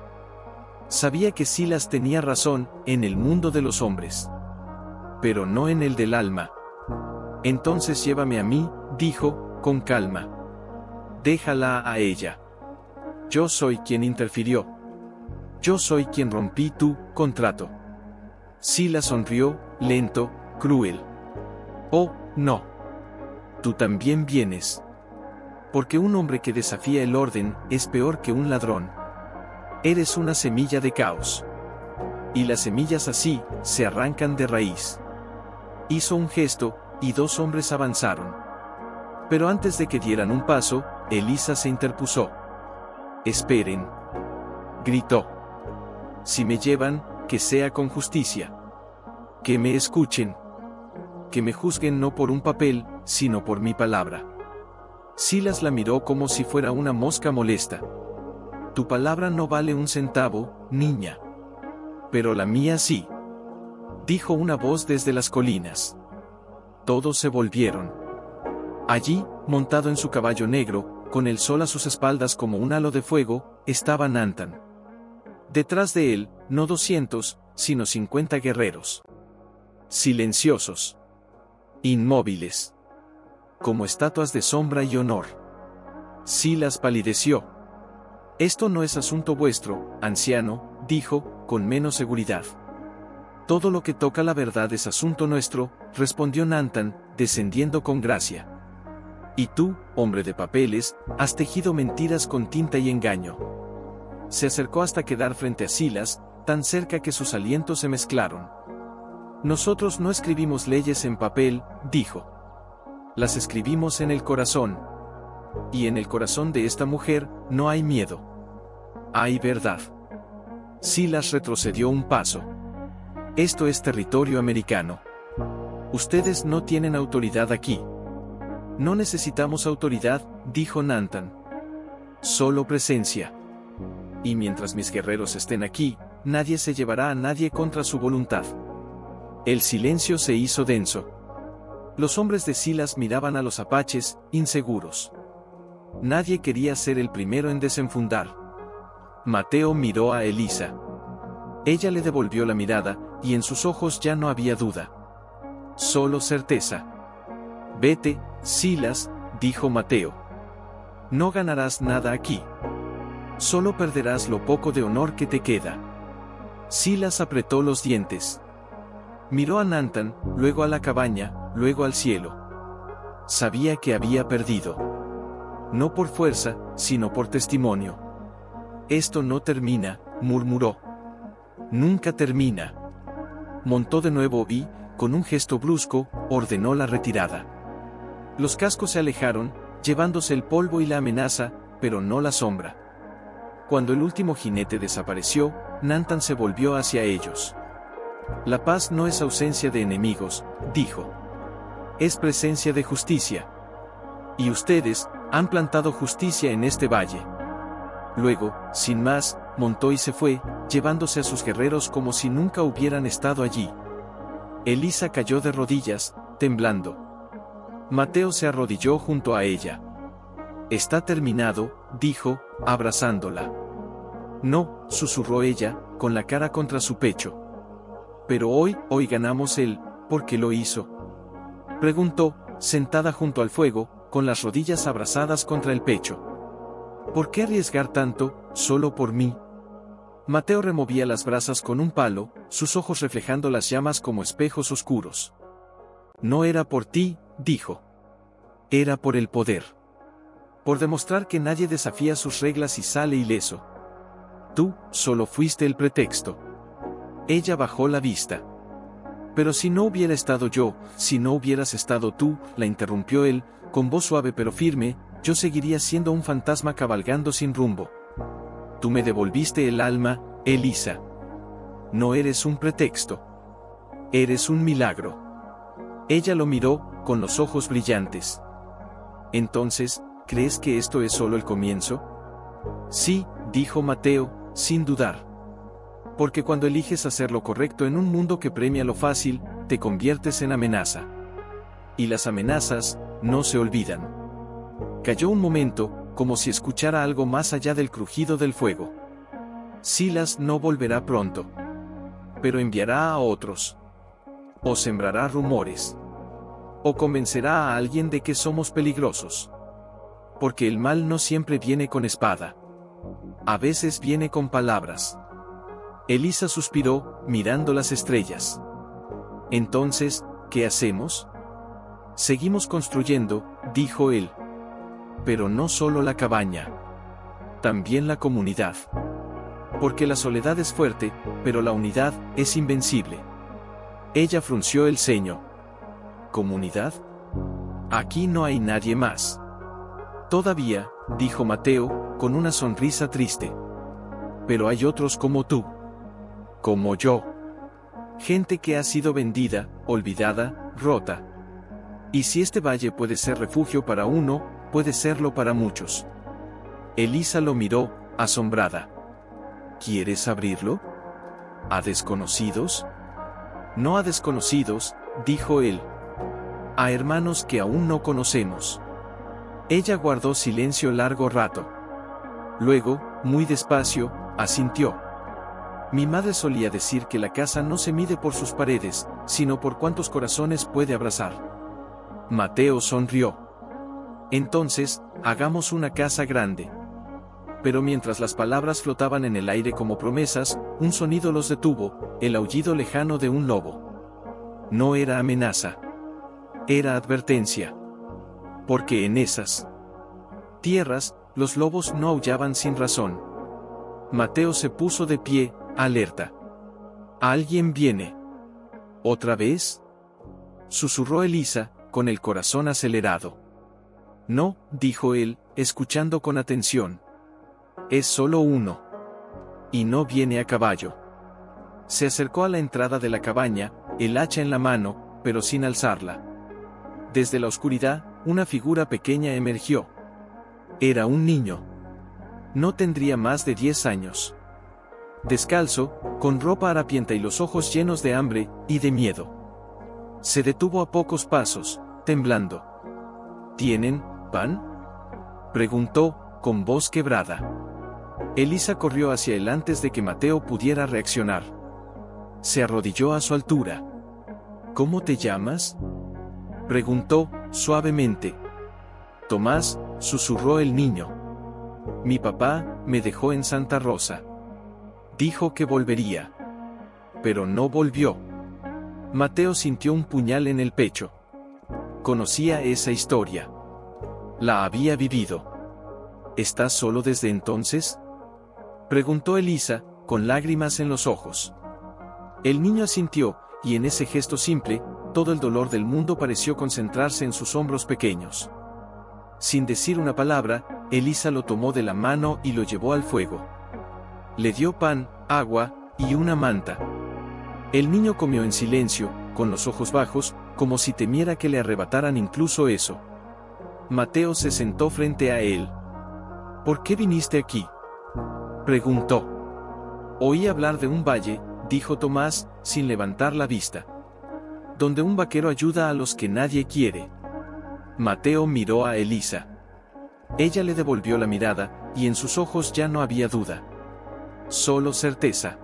Sabía que Silas tenía razón, en el mundo de los hombres. Pero no en el del alma. Entonces llévame a mí, dijo, con calma. Déjala a ella. Yo soy quien interfirió. Yo soy quien rompí tu contrato. Silas sonrió, lento, cruel. Oh, no. Tú también vienes. Porque un hombre que desafía el orden es peor que un ladrón. Eres una semilla de caos. Y las semillas así, se arrancan de raíz. Hizo un gesto, y dos hombres avanzaron. Pero antes de que dieran un paso, Elisa se interpuso. Esperen. Gritó. Si me llevan, que sea con justicia. Que me escuchen. Que me juzguen no por un papel, sino por mi palabra. Silas la miró como si fuera una mosca molesta. Tu palabra no vale un centavo, niña. Pero la mía sí. Dijo una voz desde las colinas. Todos se volvieron. Allí, montado en su caballo negro, con el sol a sus espaldas como un halo de fuego, estaba Nantan. Detrás de él, no 200, sino 50 guerreros. Silenciosos. Inmóviles. Como estatuas de sombra y honor. Silas palideció. Esto no es asunto vuestro, anciano, dijo, con menos seguridad. Todo lo que toca la verdad es asunto nuestro, respondió Nantan, descendiendo con gracia. Y tú, hombre de papeles, has tejido mentiras con tinta y engaño. Se acercó hasta quedar frente a Silas, tan cerca que sus alientos se mezclaron. Nosotros no escribimos leyes en papel, dijo. Las escribimos en el corazón. Y en el corazón de esta mujer, no hay miedo. Hay verdad. Silas retrocedió un paso. Esto es territorio americano. Ustedes no tienen autoridad aquí. No necesitamos autoridad, dijo Nantan. Solo presencia. Y mientras mis guerreros estén aquí, nadie se llevará a nadie contra su voluntad. El silencio se hizo denso. Los hombres de Silas miraban a los apaches, inseguros. Nadie quería ser el primero en desenfundar. Mateo miró a Elisa. Ella le devolvió la mirada, y en sus ojos ya no había duda. Solo certeza. Vete, Silas, dijo Mateo. No ganarás nada aquí. Solo perderás lo poco de honor que te queda. Silas apretó los dientes. Miró a Nathan, luego a la cabaña, luego al cielo. Sabía que había perdido. No por fuerza, sino por testimonio. Esto no termina, murmuró. Nunca termina. Montó de nuevo y, con un gesto brusco, ordenó la retirada. Los cascos se alejaron, llevándose el polvo y la amenaza, pero no la sombra. Cuando el último jinete desapareció, Nathan se volvió hacia ellos. La paz no es ausencia de enemigos, dijo. Es presencia de justicia. Y ustedes han plantado justicia en este valle. Luego, sin más, montó y se fue, llevándose a sus guerreros como si nunca hubieran estado allí. Elisa cayó de rodillas, temblando. Mateo se arrodilló junto a ella. Está terminado, dijo, abrazándola. No, susurró ella, con la cara contra su pecho. Pero hoy ganamos él, ¿por qué lo hizo? Preguntó, sentada junto al fuego, con las rodillas abrazadas contra el pecho. ¿Por qué arriesgar tanto, solo por mí? Mateo removía las brasas con un palo, sus ojos reflejando las llamas como espejos oscuros. No era por ti, dijo. Era por el poder. Por demostrar que nadie desafía sus reglas y sale ileso. Tú, solo fuiste el pretexto. Ella bajó la vista. Pero si no hubiera estado yo, si no hubieras estado tú, la interrumpió él, con voz suave pero firme, yo seguiría siendo un fantasma cabalgando sin rumbo. Tú me devolviste el alma, Elisa. No eres un pretexto. Eres un milagro. Ella lo miró, con los ojos brillantes. Entonces, ¿crees que esto es solo el comienzo? Sí, dijo Mateo, sin dudar. Porque cuando eliges hacer lo correcto en un mundo que premia lo fácil, te conviertes en amenaza. Y las amenazas, no se olvidan. Calló un momento, como si escuchara algo más allá del crujido del fuego. Silas no volverá pronto. Pero enviará a otros. O sembrará rumores. O convencerá a alguien de que somos peligrosos. Porque el mal no siempre viene con espada. A veces viene con palabras. Elisa suspiró, mirando las estrellas. Entonces, ¿qué hacemos? Seguimos construyendo, dijo él. Pero no solo la cabaña. También la comunidad. Porque la soledad es fuerte, pero la unidad es invencible. Ella frunció el ceño. ¿Comunidad? Aquí no hay nadie más. Todavía, dijo Mateo, con una sonrisa triste. Pero hay otros como tú. Como yo. Gente que ha sido vendida, olvidada, rota. Y si este valle puede ser refugio para uno, puede serlo para muchos. Elisa lo miró, asombrada. ¿Quieres abrirlo? ¿A desconocidos? No a desconocidos, dijo él. A hermanos que aún no conocemos. Ella guardó silencio largo rato. Luego, muy despacio, asintió. Mi madre solía decir que la casa no se mide por sus paredes, sino por cuántos corazones puede abrazar. Mateo sonrió. Entonces, hagamos una casa grande. Pero mientras las palabras flotaban en el aire como promesas, un sonido los detuvo, el aullido lejano de un lobo. No era amenaza. Era advertencia. Porque en esas tierras, los lobos no aullaban sin razón. Mateo se puso de pie, alerta. ¿Alguien viene? ¿Otra vez? Susurró Elisa, con el corazón acelerado. No, dijo él, escuchando con atención. Es solo uno. Y no viene a caballo. Se acercó a la entrada de la cabaña, el hacha en la mano, pero sin alzarla. Desde la oscuridad, una figura pequeña emergió. Era un niño. No tendría más de 10 años. Descalzo, con ropa harapienta y los ojos llenos de hambre y de miedo. Se detuvo a pocos pasos, temblando. ¿Tienen pan?, preguntó, con voz quebrada. Elisa corrió hacia él antes de que Mateo pudiera reaccionar. Se arrodilló a su altura. ¿Cómo te llamas?, preguntó, suavemente. Tomás, susurró el niño. Mi papá me dejó en Santa Rosa. Dijo que volvería. Pero no volvió. Mateo sintió un puñal en el pecho. Conocía esa historia. La había vivido. ¿Estás solo desde entonces?, preguntó Elisa, con lágrimas en los ojos. El niño asintió, y en ese gesto simple, todo el dolor del mundo pareció concentrarse en sus hombros pequeños. Sin decir una palabra, Elisa lo tomó de la mano y lo llevó al fuego. Le dio pan, agua y una manta. El niño comió en silencio, con los ojos bajos, como si temiera que le arrebataran incluso eso. Mateo se sentó frente a él. ¿Por qué viniste aquí?, preguntó. Oí hablar de un valle, dijo Tomás, sin levantar la vista. Donde un vaquero ayuda a los que nadie quiere. Mateo miró a Elisa. Ella le devolvió la mirada, y en sus ojos ya no había duda. Solo certeza.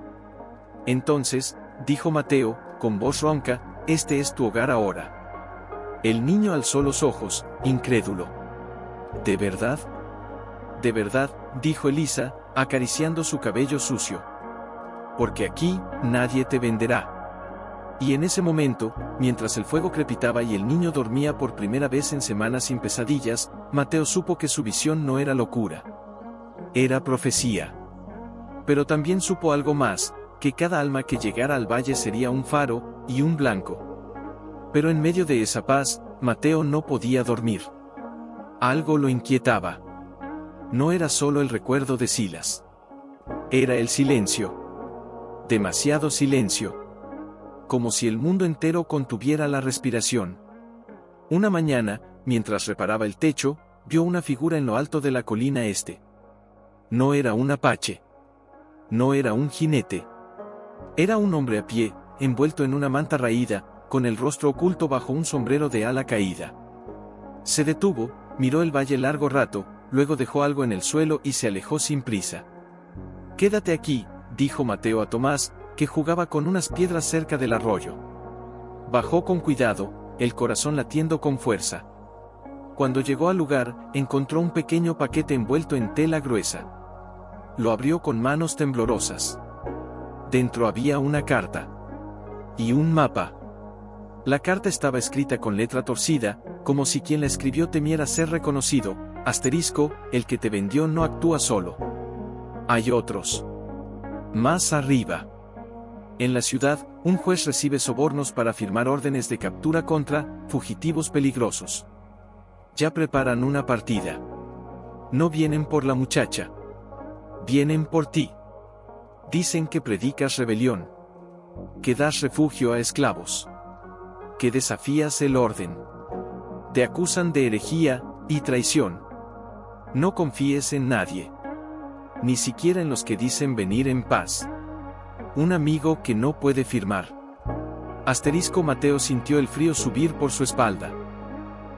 Entonces, dijo Mateo, con voz ronca, este es tu hogar ahora. El niño alzó los ojos, incrédulo. ¿De verdad? De verdad, dijo Elisa, acariciando su cabello sucio. Porque aquí, nadie te venderá. Y en ese momento, mientras el fuego crepitaba y el niño dormía por primera vez en semanas sin pesadillas, Mateo supo que su visión no era locura. Era profecía. Pero también supo algo más, que cada alma que llegara al valle sería un faro, y un blanco. Pero en medio de esa paz, Mateo no podía dormir. Algo lo inquietaba. No era solo el recuerdo de Silas. Era el silencio. Demasiado silencio. Como si el mundo entero contuviera la respiración. Una mañana, mientras reparaba el techo, vio una figura en lo alto de la colina este. No era un apache. No era un jinete. Era un hombre a pie, envuelto en una manta raída, con el rostro oculto bajo un sombrero de ala caída. Se detuvo, miró el valle largo rato, luego dejó algo en el suelo y se alejó sin prisa. Quédate aquí, dijo Mateo a Tomás, que jugaba con unas piedras cerca del arroyo. Bajó con cuidado, el corazón latiendo con fuerza. Cuando llegó al lugar, encontró un pequeño paquete envuelto en tela gruesa. Lo abrió con manos temblorosas. Dentro había una carta. Y un mapa. La carta estaba escrita con letra torcida, como si quien la escribió temiera ser reconocido. Asterisco, el que te vendió no actúa solo. Hay otros. Más arriba. En la ciudad, un juez recibe sobornos para firmar órdenes de captura contra fugitivos peligrosos. Ya preparan una partida. No vienen por la muchacha. Vienen por ti. Dicen que predicas rebelión. Que das refugio a esclavos. Que desafías el orden. Te acusan de herejía y traición. No confíes en nadie. Ni siquiera en los que dicen venir en paz. Un amigo que no puede firmar. Asterisco. Mateo sintió el frío subir por su espalda.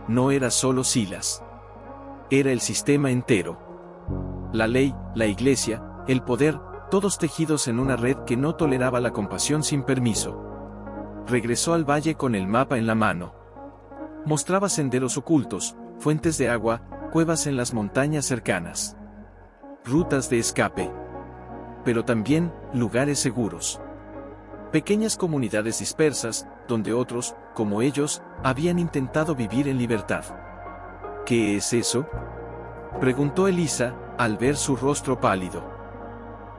No era solo Silas. Era el sistema entero. La ley, la iglesia, el poder, todos tejidos en una red que no toleraba la compasión sin permiso. Regresó al valle con el mapa en la mano. Mostraba senderos ocultos, fuentes de agua, cuevas en las montañas cercanas. Rutas de escape. Pero también, lugares seguros. Pequeñas comunidades dispersas, donde otros, como ellos, habían intentado vivir en libertad. ¿Qué es eso?, preguntó Elisa, al ver su rostro pálido.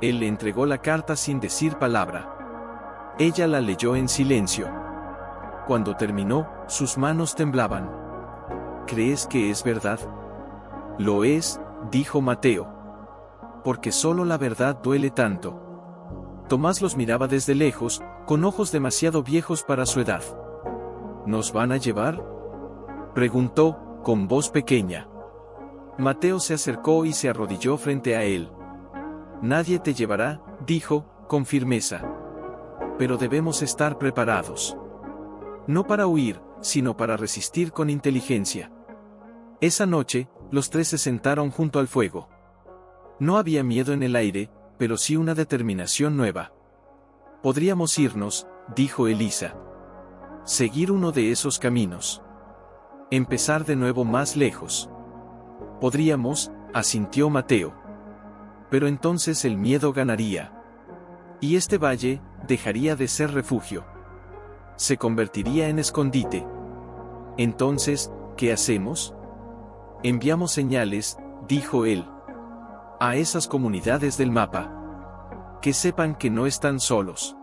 Él le entregó la carta sin decir palabra. Ella la leyó en silencio. Cuando terminó, sus manos temblaban. ¿Crees que es verdad? Lo es, dijo Mateo. Porque solo la verdad duele tanto. Tomás los miraba desde lejos, con ojos demasiado viejos para su edad. ¿Nos van a llevar?, preguntó, con voz pequeña. Mateo se acercó y se arrodilló frente a él. Nadie te llevará, dijo, con firmeza. Pero debemos estar preparados. No para huir, sino para resistir con inteligencia. Esa noche, los tres se sentaron junto al fuego. No había miedo en el aire, pero sí una determinación nueva. «Podríamos irnos», dijo Elisa. «Seguir uno de esos caminos. Empezar de nuevo más lejos». «Podríamos», asintió Mateo. «Pero entonces el miedo ganaría. Y este valle dejaría de ser refugio. Se convertiría en escondite. Entonces, ¿qué hacemos? Enviamos señales», dijo él. «A esas comunidades del mapa. Que sepan que no están solos.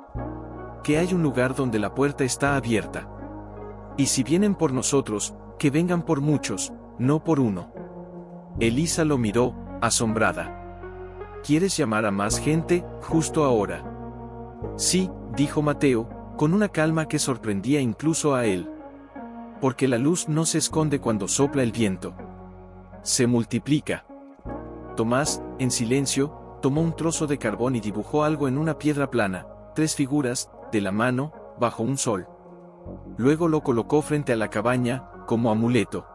Que hay un lugar donde la puerta está abierta. Y si vienen por nosotros, que vengan por muchos, no por uno». Elisa lo miró, asombrada. «¿Quieres llamar a más gente, justo ahora?» «Sí», dijo Mateo, con una calma que sorprendía incluso a él. «Porque la luz no se esconde cuando sopla el viento. Se multiplica». Tomás, en silencio, tomó un trozo de carbón y dibujó algo en una piedra plana, 3 figuras, de la mano, bajo un sol. Luego lo colocó frente a la cabaña, como amuleto.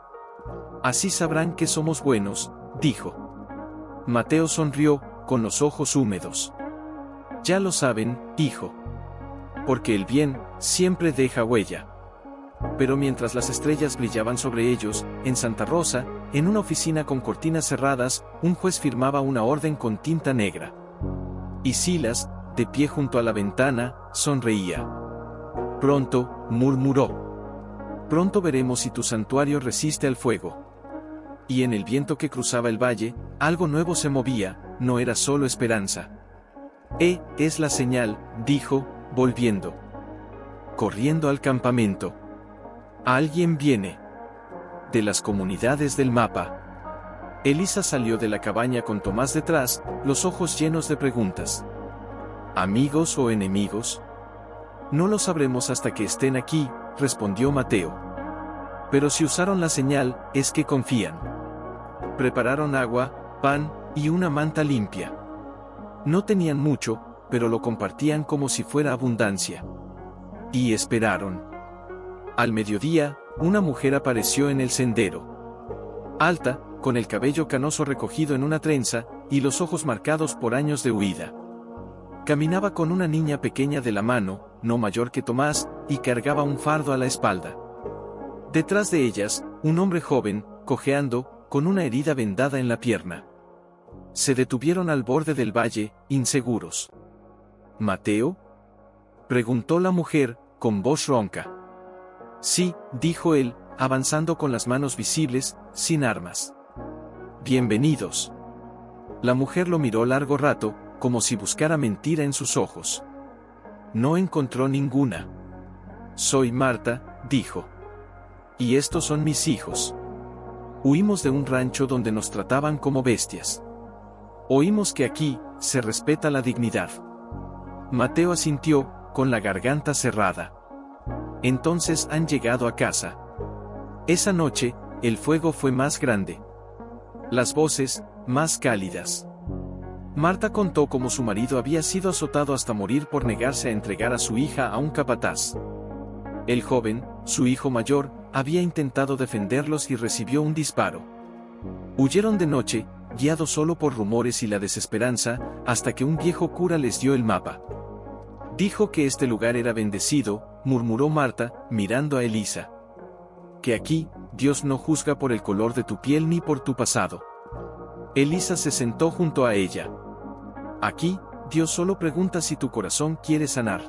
«Así sabrán que somos buenos», dijo. Mateo sonrió, con los ojos húmedos. «Ya lo saben, hijo. Porque el bien, siempre deja huella». Pero mientras las estrellas brillaban sobre ellos, en Santa Rosa, en una oficina con cortinas cerradas, un juez firmaba una orden con tinta negra. Y Silas, de pie junto a la ventana, sonreía. «Pronto», murmuró. «Pronto veremos si tu santuario resiste al fuego». Y en el viento que cruzaba el valle, algo nuevo se movía, no era solo esperanza. Es la señal», dijo, volviendo. «Corriendo al campamento. Alguien viene. De las comunidades del mapa». Elisa salió de la cabaña con Tomás detrás, los ojos llenos de preguntas. «¿Amigos o enemigos?» «No lo sabremos hasta que estén aquí», respondió Mateo. «Pero si usaron la señal, es que confían». Prepararon agua, pan, y una manta limpia. No tenían mucho, pero lo compartían como si fuera abundancia. Y esperaron. Al mediodía, una mujer apareció en el sendero. Alta, con el cabello canoso recogido en una trenza, y los ojos marcados por años de huida. Caminaba con una niña pequeña de la mano, no mayor que Tomás, y cargaba un fardo a la espalda. Detrás de ellas, un hombre joven, cojeando, con una herida vendada en la pierna. Se detuvieron al borde del valle, inseguros. «¿Mateo?», preguntó la mujer, con voz ronca. «Sí», dijo él, avanzando con las manos visibles, sin armas. «Bienvenidos». La mujer lo miró largo rato, como si buscara mentira en sus ojos. No encontró ninguna. «Soy Marta», dijo. «Y estos son mis hijos. Huimos de un rancho donde nos trataban como bestias. Oímos que aquí se respeta la dignidad». Mateo asintió, con la garganta cerrada. «Entonces han llegado a casa». Esa noche, el fuego fue más grande. Las voces, más cálidas. Marta contó cómo su marido había sido azotado hasta morir por negarse a entregar a su hija a un capataz. El joven, su hijo mayor, había intentado defenderlos y recibió un disparo. Huyeron de noche, guiados solo por rumores y la desesperanza, hasta que un viejo cura les dio el mapa. «Dijo que este lugar era bendecido», murmuró Marta, mirando a Elisa. «Que aquí, Dios no juzga por el color de tu piel ni por tu pasado». Elisa se sentó junto a ella. «Aquí, Dios solo pregunta si tu corazón quiere sanar».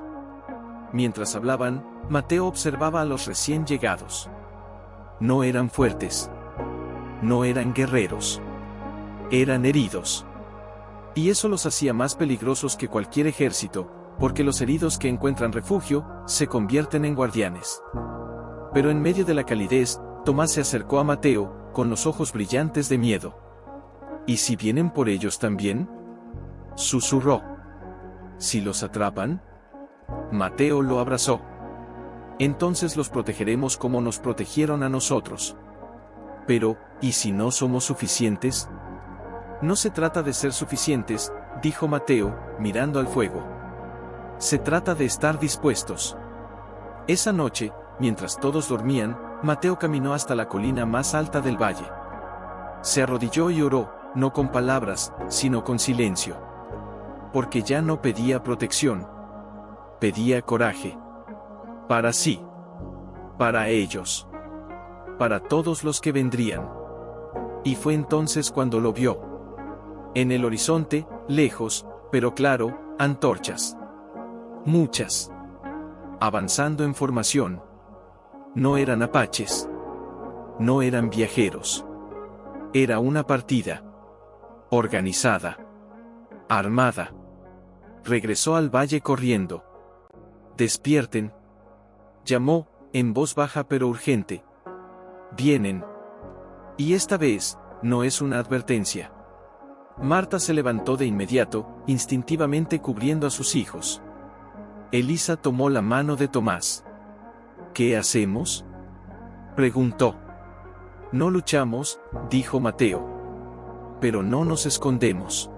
Mientras hablaban, Mateo observaba a los recién llegados. No eran fuertes. No eran guerreros. Eran heridos. Y eso los hacía más peligrosos que cualquier ejército, porque los heridos que encuentran refugio, se convierten en guardianes. Pero en medio de la calidez, Tomás se acercó a Mateo, con los ojos brillantes de miedo. «¿Y si vienen por ellos también?», susurró. «¿Si los atrapan?». Mateo lo abrazó. «Entonces los protegeremos como nos protegieron a nosotros». «Pero, ¿y si no somos suficientes?». «No se trata de ser suficientes», dijo Mateo, mirando al fuego. «Se trata de estar dispuestos». Esa noche, mientras todos dormían, Mateo caminó hasta la colina más alta del valle. Se arrodilló y oró, no con palabras, sino con silencio. Porque ya no pedía protección. Pedía coraje. Para sí. Para ellos. Para todos los que vendrían. Y fue entonces cuando lo vio. En el horizonte, lejos, pero claro, antorchas. Muchas. Avanzando en formación. No eran apaches. No eran viajeros. Era una partida. Organizada. Armada. Regresó al valle corriendo. Despierten. Llamó, en voz baja pero urgente. Vienen. Y esta vez, no es una advertencia. Marta se levantó de inmediato, instintivamente cubriendo a sus hijos. Elisa tomó la mano de Tomás. ¿Qué hacemos?, preguntó. No luchamos, dijo Mateo. Pero no nos escondemos.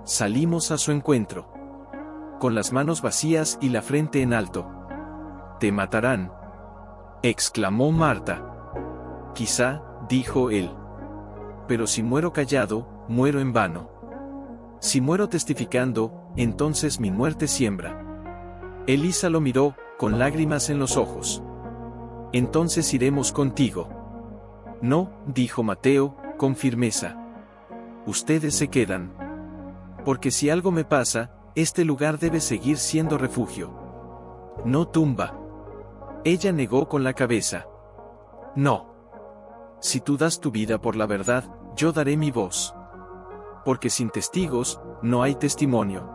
Salimos a su encuentro. Con las manos vacías y la frente en alto. Te matarán, exclamó Marta. Quizá, dijo él. Pero si muero callado, muero en vano. Si muero testificando, entonces mi muerte siembra. Elisa lo miró, con lágrimas en los ojos. Entonces iremos contigo. No, dijo Mateo, con firmeza. Ustedes se quedan. Porque si algo me pasa, este lugar debe seguir siendo refugio. No tumba. Ella negó con la cabeza. No. Si tú das tu vida por la verdad, yo daré mi voz. Porque sin testigos, no hay testimonio.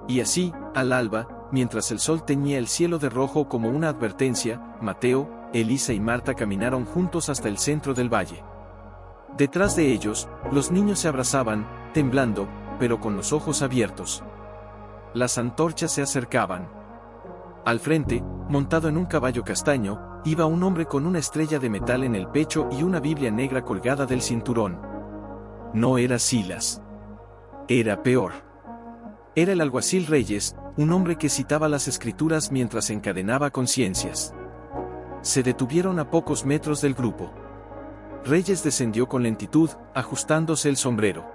Y así, al alba, mientras el sol teñía el cielo de rojo como una advertencia, Mateo, Elisa y Marta caminaron juntos hasta el centro del valle. Detrás de ellos, los niños se abrazaban, temblando, pero con los ojos abiertos. Las antorchas se acercaban. Al frente, montado en un caballo castaño, iba un hombre con una estrella de metal en el pecho y una Biblia negra colgada del cinturón. No era Silas. Era peor. Era el alguacil Reyes, un hombre que citaba las escrituras mientras encadenaba conciencias. Se detuvieron a pocos metros del grupo. Reyes descendió con lentitud, ajustándose el sombrero.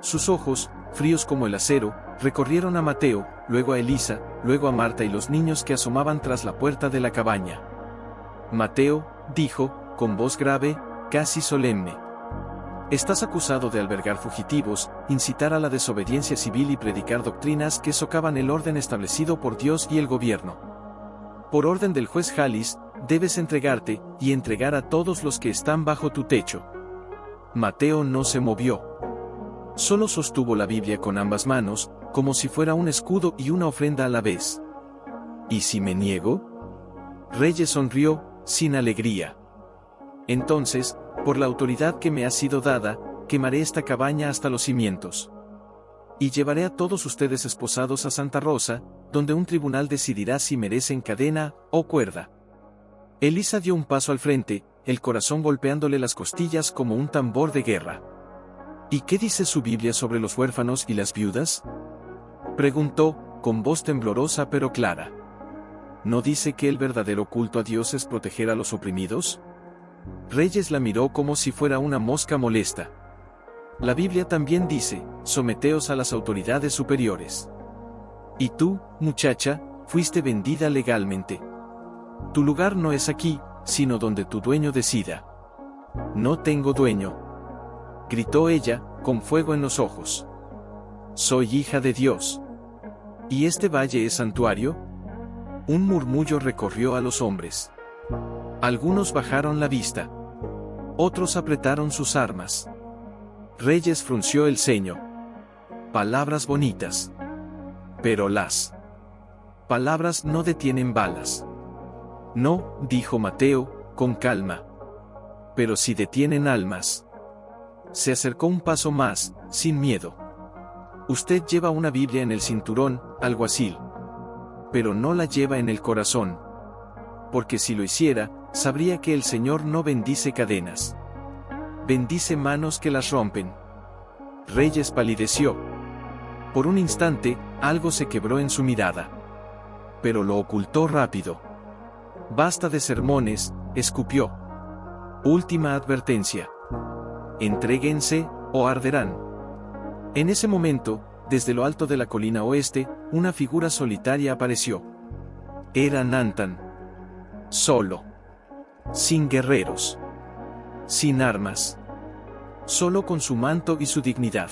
Sus ojos, fríos como el acero, recorrieron a Mateo, luego a Elisa, luego a Marta y los niños que asomaban tras la puerta de la cabaña. Mateo, dijo, con voz grave, casi solemne. Estás acusado de albergar fugitivos, incitar a la desobediencia civil y predicar doctrinas que socavan el orden establecido por Dios y el gobierno. Por orden del juez Jalis, debes entregarte, y entregar a todos los que están bajo tu techo. Mateo no se movió. Solo sostuvo la Biblia con ambas manos, como si fuera un escudo y una ofrenda a la vez. ¿Y si me niego? Reyes sonrió, sin alegría. Entonces, por la autoridad que me ha sido dada, quemaré esta cabaña hasta los cimientos. Y llevaré a todos ustedes esposados a Santa Rosa, donde un tribunal decidirá si merecen cadena o cuerda. Elisa dio un paso al frente, el corazón golpeándole las costillas como un tambor de guerra. ¿Y qué dice su Biblia sobre los huérfanos y las viudas?, preguntó, con voz temblorosa pero clara. ¿No dice que el verdadero culto a Dios es proteger a los oprimidos? Reyes la miró como si fuera una mosca molesta. La Biblia también dice, someteos a las autoridades superiores. Y tú, muchacha, fuiste vendida legalmente. Tu lugar no es aquí, sino donde tu dueño decida. No tengo dueño, gritó ella, con fuego en los ojos. Soy hija de Dios. ¿Y este valle es santuario? Un murmullo recorrió a los hombres. Algunos bajaron la vista. Otros apretaron sus armas. Reyes frunció el ceño. Palabras bonitas. Pero las palabras no detienen balas. No, dijo Mateo, con calma. Pero sí detienen almas. Se acercó un paso más, sin miedo. Usted lleva una Biblia en el cinturón, alguacil. Pero no la lleva en el corazón. Porque si lo hiciera, sabría que el Señor no bendice cadenas. Bendice manos que las rompen. Reyes palideció. Por un instante, algo se quebró en su mirada. Pero lo ocultó rápido. Basta de sermones, escupió. Última advertencia. Entréguense, o arderán. En ese momento, desde lo alto de la colina oeste, una figura solitaria apareció. Era Nantan. Solo. Sin guerreros. Sin armas. Solo con su manto y su dignidad.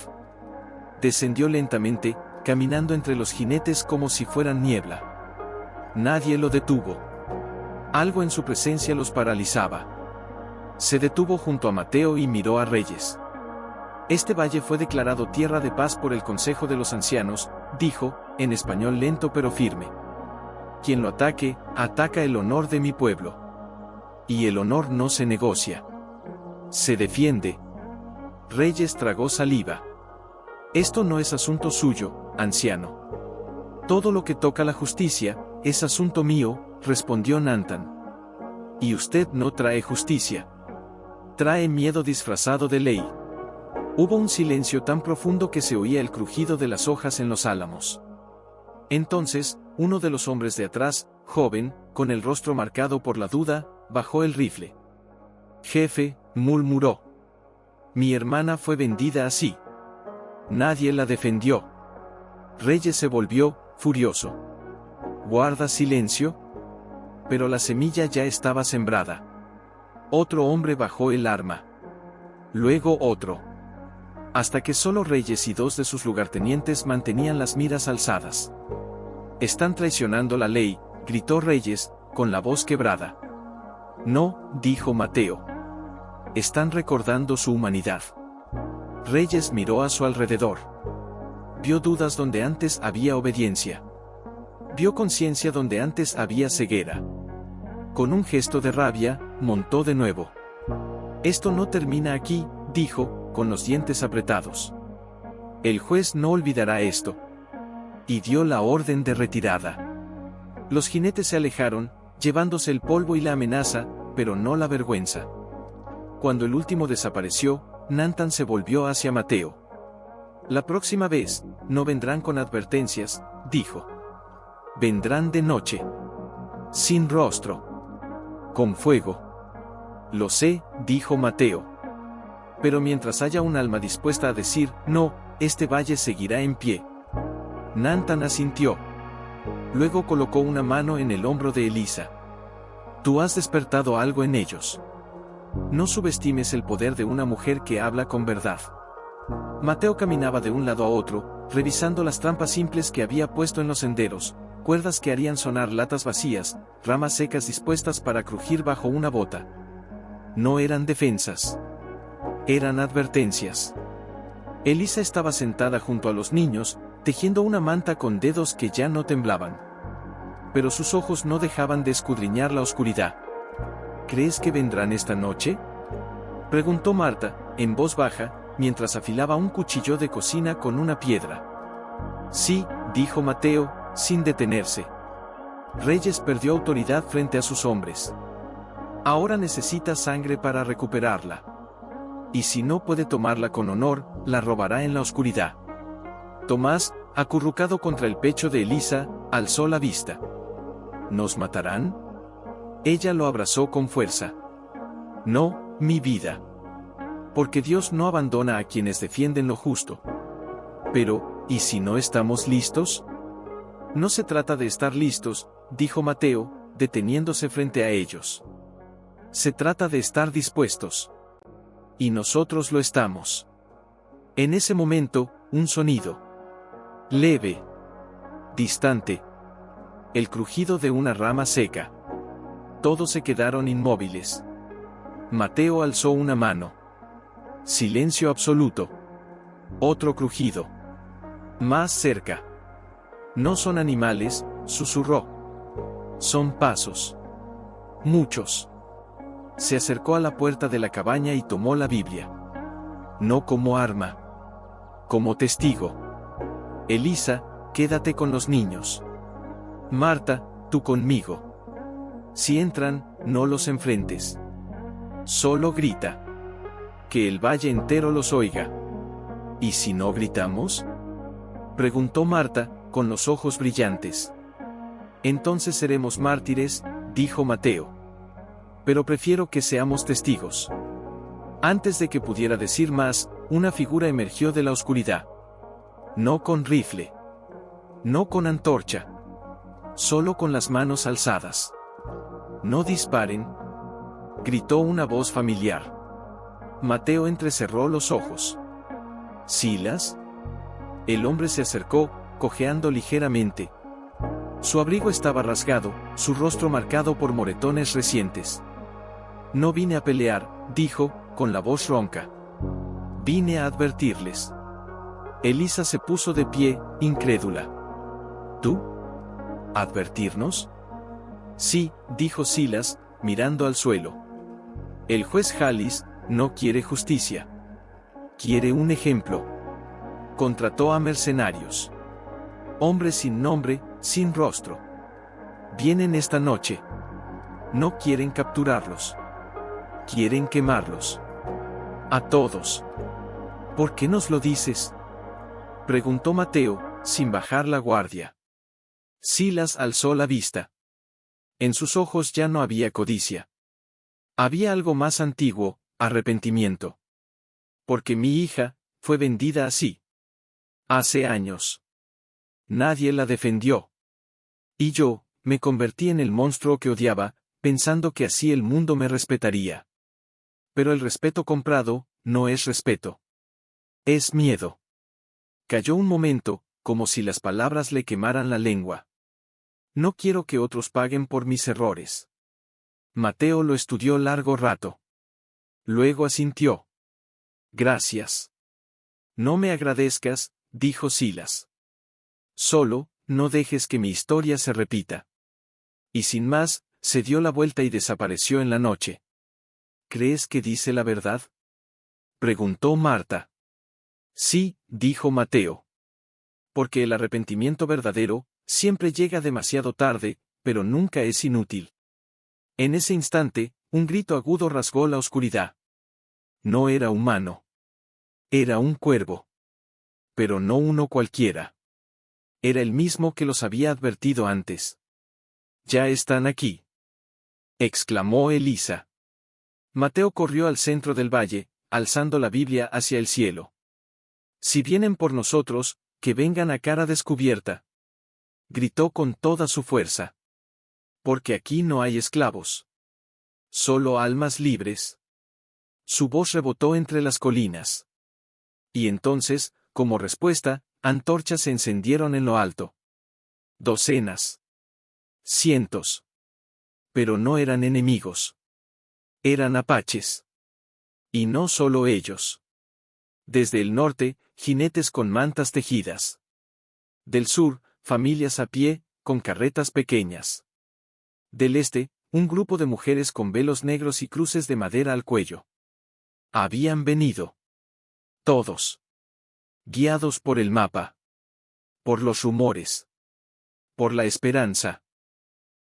Descendió lentamente, caminando entre los jinetes como si fueran niebla. Nadie lo detuvo. Algo en su presencia los paralizaba. Se detuvo junto a Mateo y miró a Reyes. Este valle fue declarado tierra de paz por el Consejo de los Ancianos, dijo, en español lento pero firme. Quien lo ataque, ataca el honor de mi pueblo. Y el honor no se negocia. Se defiende. Reyes tragó saliva. Esto no es asunto suyo, anciano. Todo lo que toca la justicia, es asunto mío, respondió Nantan. Y usted no trae justicia. Trae miedo disfrazado de ley. Hubo un silencio tan profundo que se oía el crujido de las hojas en los álamos. Entonces, uno de los hombres de atrás, joven, con el rostro marcado por la duda, bajó el rifle. Jefe, murmuró. Mi hermana fue vendida así. Nadie la defendió. Reyes se volvió, furioso. ¿Guarda silencio? Pero la semilla ya estaba sembrada. Otro hombre bajó el arma. Luego otro. Hasta que solo Reyes y 2 de sus lugartenientes mantenían las miras alzadas. Están traicionando la ley, gritó Reyes, con la voz quebrada. No, dijo Mateo. Están recordando su humanidad. Reyes miró a su alrededor. Vio dudas donde antes había obediencia. Vio conciencia donde antes había ceguera. Con un gesto de rabia, montó de nuevo. Esto no termina aquí, dijo, con los dientes apretados. El juez no olvidará esto. Y dio la orden de retirada. Los jinetes se alejaron, llevándose el polvo y la amenaza, pero no la vergüenza. Cuando el último desapareció, Nantan se volvió hacia Mateo. La próxima vez, no vendrán con advertencias, dijo. Vendrán de noche. Sin rostro. Con fuego. Lo sé, dijo Mateo. Pero mientras haya un alma dispuesta a decir, no, este valle seguirá en pie. Nantan asintió. Luego colocó una mano en el hombro de Elisa. Tú has despertado algo en ellos. No subestimes el poder de una mujer que habla con verdad. Mateo caminaba de un lado a otro, revisando las trampas simples que había puesto en los senderos, cuerdas que harían sonar latas vacías, ramas secas dispuestas para crujir bajo una bota. No eran defensas. Eran advertencias. Elisa estaba sentada junto a los niños, tejiendo una manta con dedos que ya no temblaban. Pero sus ojos no dejaban de escudriñar la oscuridad. ¿Crees que vendrán esta noche?, preguntó Marta, en voz baja, mientras afilaba un cuchillo de cocina con una piedra. Sí, dijo Mateo, sin detenerse. Reyes perdió autoridad frente a sus hombres. Ahora necesita sangre para recuperarla. Y si no puede tomarla con honor, la robará en la oscuridad. Tomás, acurrucado contra el pecho de Elisa, alzó la vista. ¿Nos matarán? Ella lo abrazó con fuerza. No, mi vida. Porque Dios no abandona a quienes defienden lo justo. Pero, ¿y si no estamos listos? No se trata de estar listos, dijo Mateo, deteniéndose frente a ellos. Se trata de estar dispuestos. Y nosotros lo estamos. En ese momento, un sonido. Leve. Distante. El crujido de una rama seca. Todos se quedaron inmóviles. Mateo alzó una mano. Silencio absoluto. Otro crujido. Más cerca. No son animales, susurró. Son pasos. Muchos. Se acercó a la puerta de la cabaña y tomó la Biblia. No como arma. Como testigo. Elisa, quédate con los niños. Marta, tú conmigo. Si entran, no los enfrentes. Solo grita. Que el valle entero los oiga. ¿Y si no gritamos?, preguntó Marta, con los ojos brillantes. Entonces seremos mártires, dijo Mateo. Pero prefiero que seamos testigos. Antes de que pudiera decir más, una figura emergió de la oscuridad. No con rifle. No con antorcha. Solo con las manos alzadas. No disparen, gritó una voz familiar. Mateo entrecerró los ojos. ¿Silas? El hombre se acercó, cojeando ligeramente. Su abrigo estaba rasgado, su rostro marcado por moretones recientes. No vine a pelear, dijo, con la voz ronca. Vine a advertirles. Elisa se puso de pie, incrédula. ¿Tú? ¿Advertirnos? Sí, dijo Silas, mirando al suelo. El juez Halis no quiere justicia. Quiere un ejemplo. Contrató a mercenarios. Hombres sin nombre, sin rostro. Vienen esta noche. No quieren capturarlos. Quieren quemarlos. A todos. ¿Por qué nos lo dices? Preguntó Mateo, sin bajar la guardia. Silas alzó la vista. En sus ojos ya no había codicia. Había algo más antiguo, arrepentimiento. Porque mi hija fue vendida así. Hace años. Nadie la defendió. Y yo me convertí en el monstruo que odiaba, pensando que así el mundo me respetaría. Pero el respeto comprado no es respeto. Es miedo. Calló un momento, como si las palabras le quemaran la lengua. No quiero que otros paguen por mis errores. Mateo lo estudió largo rato. Luego asintió. Gracias. No me agradezcas, dijo Silas. Solo, no dejes que mi historia se repita. Y sin más, se dio la vuelta y desapareció en la noche. ¿Crees que dice la verdad? Preguntó Marta. Sí, dijo Mateo. Porque el arrepentimiento verdadero siempre llega demasiado tarde, pero nunca es inútil. En ese instante, un grito agudo rasgó la oscuridad. No era humano. Era un cuervo. Pero no uno cualquiera. Era el mismo que los había advertido antes. Ya están aquí, exclamó Elisa. Mateo corrió al centro del valle, alzando la Biblia hacia el cielo. Si vienen por nosotros, que vengan a cara descubierta. Gritó con toda su fuerza. Porque aquí no hay esclavos. Solo almas libres. Su voz rebotó entre las colinas. Y entonces, como respuesta, antorchas se encendieron en lo alto. Docenas. Cientos. Pero no eran enemigos. Eran apaches. Y no solo ellos. Desde el norte, jinetes con mantas tejidas. Del sur, familias a pie, con carretas pequeñas. Del este, un grupo de mujeres con velos negros y cruces de madera al cuello. Habían venido. Todos. Guiados por el mapa. Por los rumores. Por la esperanza.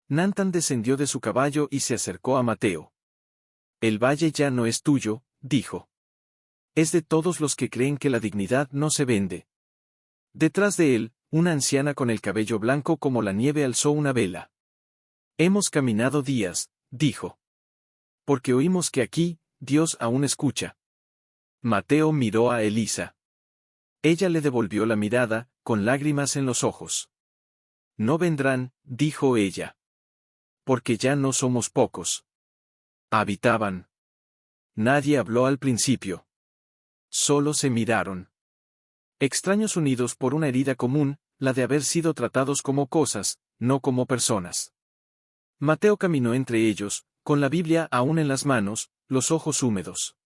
Nantan descendió de su caballo y se acercó a Mateo. El valle ya no es tuyo, dijo. Es de todos los que creen que la dignidad no se vende. Detrás de él, una anciana con el cabello blanco como la nieve alzó una vela. Hemos caminado días, dijo. Porque oímos que aquí, Dios aún escucha. Mateo miró a Elisa. Ella le devolvió la mirada, con lágrimas en los ojos. No vendrán, dijo ella. Porque ya no somos pocos. Habitaban. Nadie habló al principio. Solo se miraron. Extraños unidos por una herida común, la de haber sido tratados como cosas, no como personas. Mateo caminó entre ellos, con la Biblia aún en las manos, los ojos húmedos.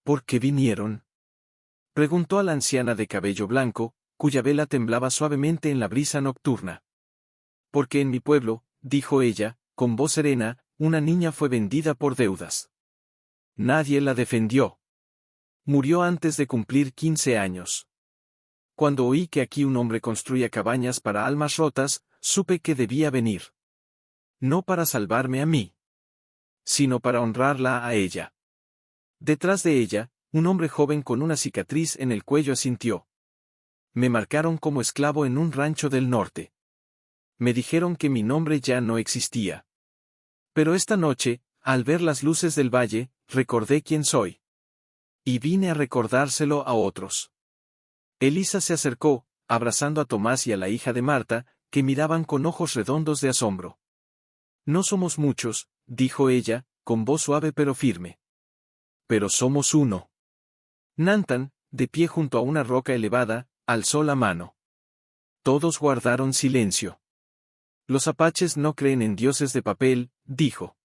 ¿Por qué vinieron? Preguntó a la anciana de cabello blanco, cuya vela temblaba suavemente en la brisa nocturna. Porque en mi pueblo, dijo ella, con voz serena, una niña fue vendida por deudas. Nadie la defendió. Murió antes de cumplir 15 años. Cuando oí que aquí un hombre construía cabañas para almas rotas, supe que debía venir. No para salvarme a mí, sino para honrarla a ella. Detrás de ella, un hombre joven con una cicatriz en el cuello asintió. Me marcaron como esclavo en un rancho del norte. Me dijeron que mi nombre ya no existía. Pero esta noche, al ver las luces del valle, recordé quién soy. Y vine a recordárselo a otros. Elisa se acercó, abrazando a Tomás y a la hija de Marta, que miraban con ojos redondos de asombro. No somos muchos, dijo ella, con voz suave pero firme. Pero somos uno. Nantan, de pie junto a una roca elevada, alzó la mano. Todos guardaron silencio. Los apaches no creen en dioses de papel, dijo.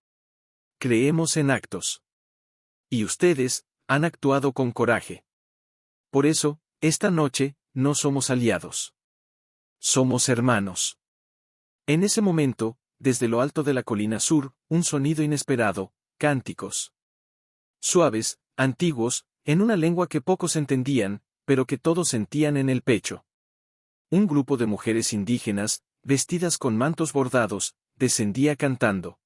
Creemos en actos. Y ustedes, han actuado con coraje. Por eso, esta noche, no somos aliados. Somos hermanos. En ese momento, desde lo alto de la colina sur, un sonido inesperado, cánticos. Suaves, antiguos, en una lengua que pocos entendían, pero que todos sentían en el pecho. Un grupo de mujeres indígenas, vestidas con mantos bordados, descendía cantando.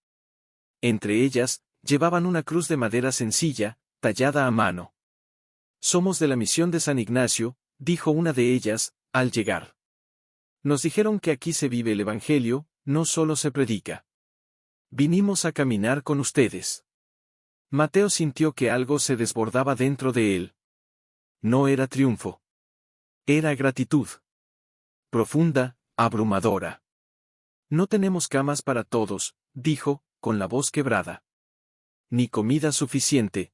Entre ellas, llevaban una cruz de madera sencilla, tallada a mano. Somos de la misión de San Ignacio, dijo una de ellas, al llegar. Nos dijeron que aquí se vive el Evangelio, no solo se predica. Vinimos a caminar con ustedes. Mateo sintió que algo se desbordaba dentro de él. No era triunfo. Era gratitud. Profunda, abrumadora. No tenemos camas para todos, dijo, con la voz quebrada. Ni comida suficiente.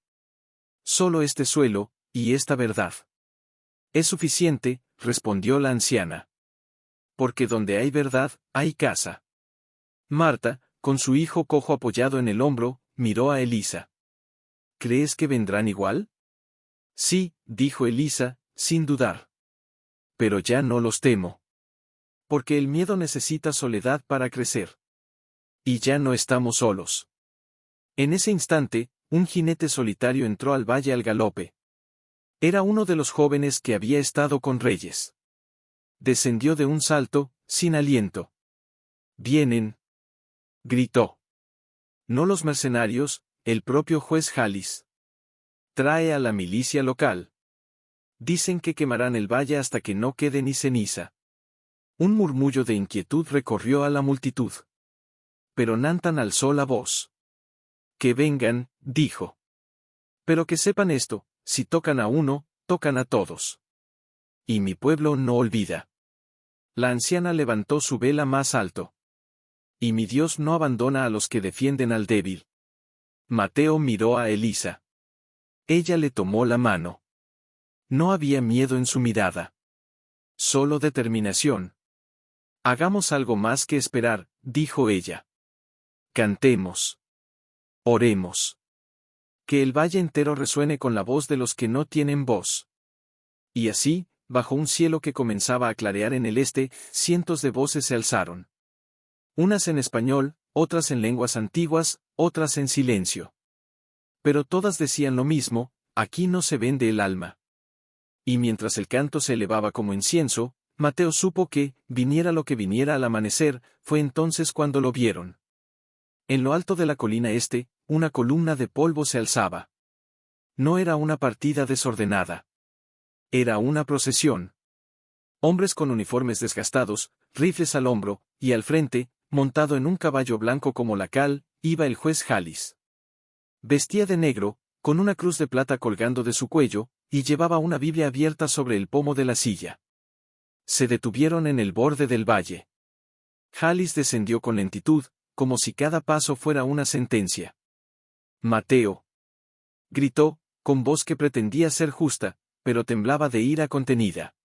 Solo este suelo, y esta verdad. Es suficiente, respondió la anciana. Porque donde hay verdad, hay casa. Marta, con su hijo cojo apoyado en el hombro, miró a Elisa. ¿Crees que vendrán igual? Sí, dijo Elisa, sin dudar. Pero ya no los temo. Porque el miedo necesita soledad para crecer. Y ya no estamos solos. En ese instante, un jinete solitario entró al valle al galope. Era uno de los jóvenes que había estado con Reyes. Descendió de un salto, sin aliento. «Vienen», gritó. No los mercenarios, el propio juez Halis. Trae a la milicia local. Dicen que quemarán el valle hasta que no quede ni ceniza. Un murmullo de inquietud recorrió a la multitud. Pero Nantan alzó la voz. Que vengan, dijo. Pero que sepan esto, si tocan a uno, tocan a todos. Y mi pueblo no olvida. La anciana levantó su vela más alto. Y mi Dios no abandona a los que defienden al débil. Mateo miró a Elisa. Ella le tomó la mano. No había miedo en su mirada. Solo determinación. Hagamos algo más que esperar, dijo ella. Cantemos. Oremos. Que el valle entero resuene con la voz de los que no tienen voz. Y así, bajo un cielo que comenzaba a clarear en el este, cientos de voces se alzaron. Unas en español, otras en lenguas antiguas, otras en silencio. Pero todas decían lo mismo, aquí no se vende el alma. Y mientras el canto se elevaba como incienso, Mateo supo que, viniera lo que viniera al amanecer, fue entonces cuando lo vieron. En lo alto de la colina este, una columna de polvo se alzaba. No era una partida desordenada. Era una procesión. Hombres con uniformes desgastados, rifles al hombro, y al frente, montado en un caballo blanco como la cal, iba el juez Halis. Vestía de negro, con una cruz de plata colgando de su cuello, y llevaba una Biblia abierta sobre el pomo de la silla. Se detuvieron en el borde del valle. Halis descendió con lentitud, como si cada paso fuera una sentencia. Mateo. Gritó, con voz que pretendía ser justa, pero temblaba de ira contenida.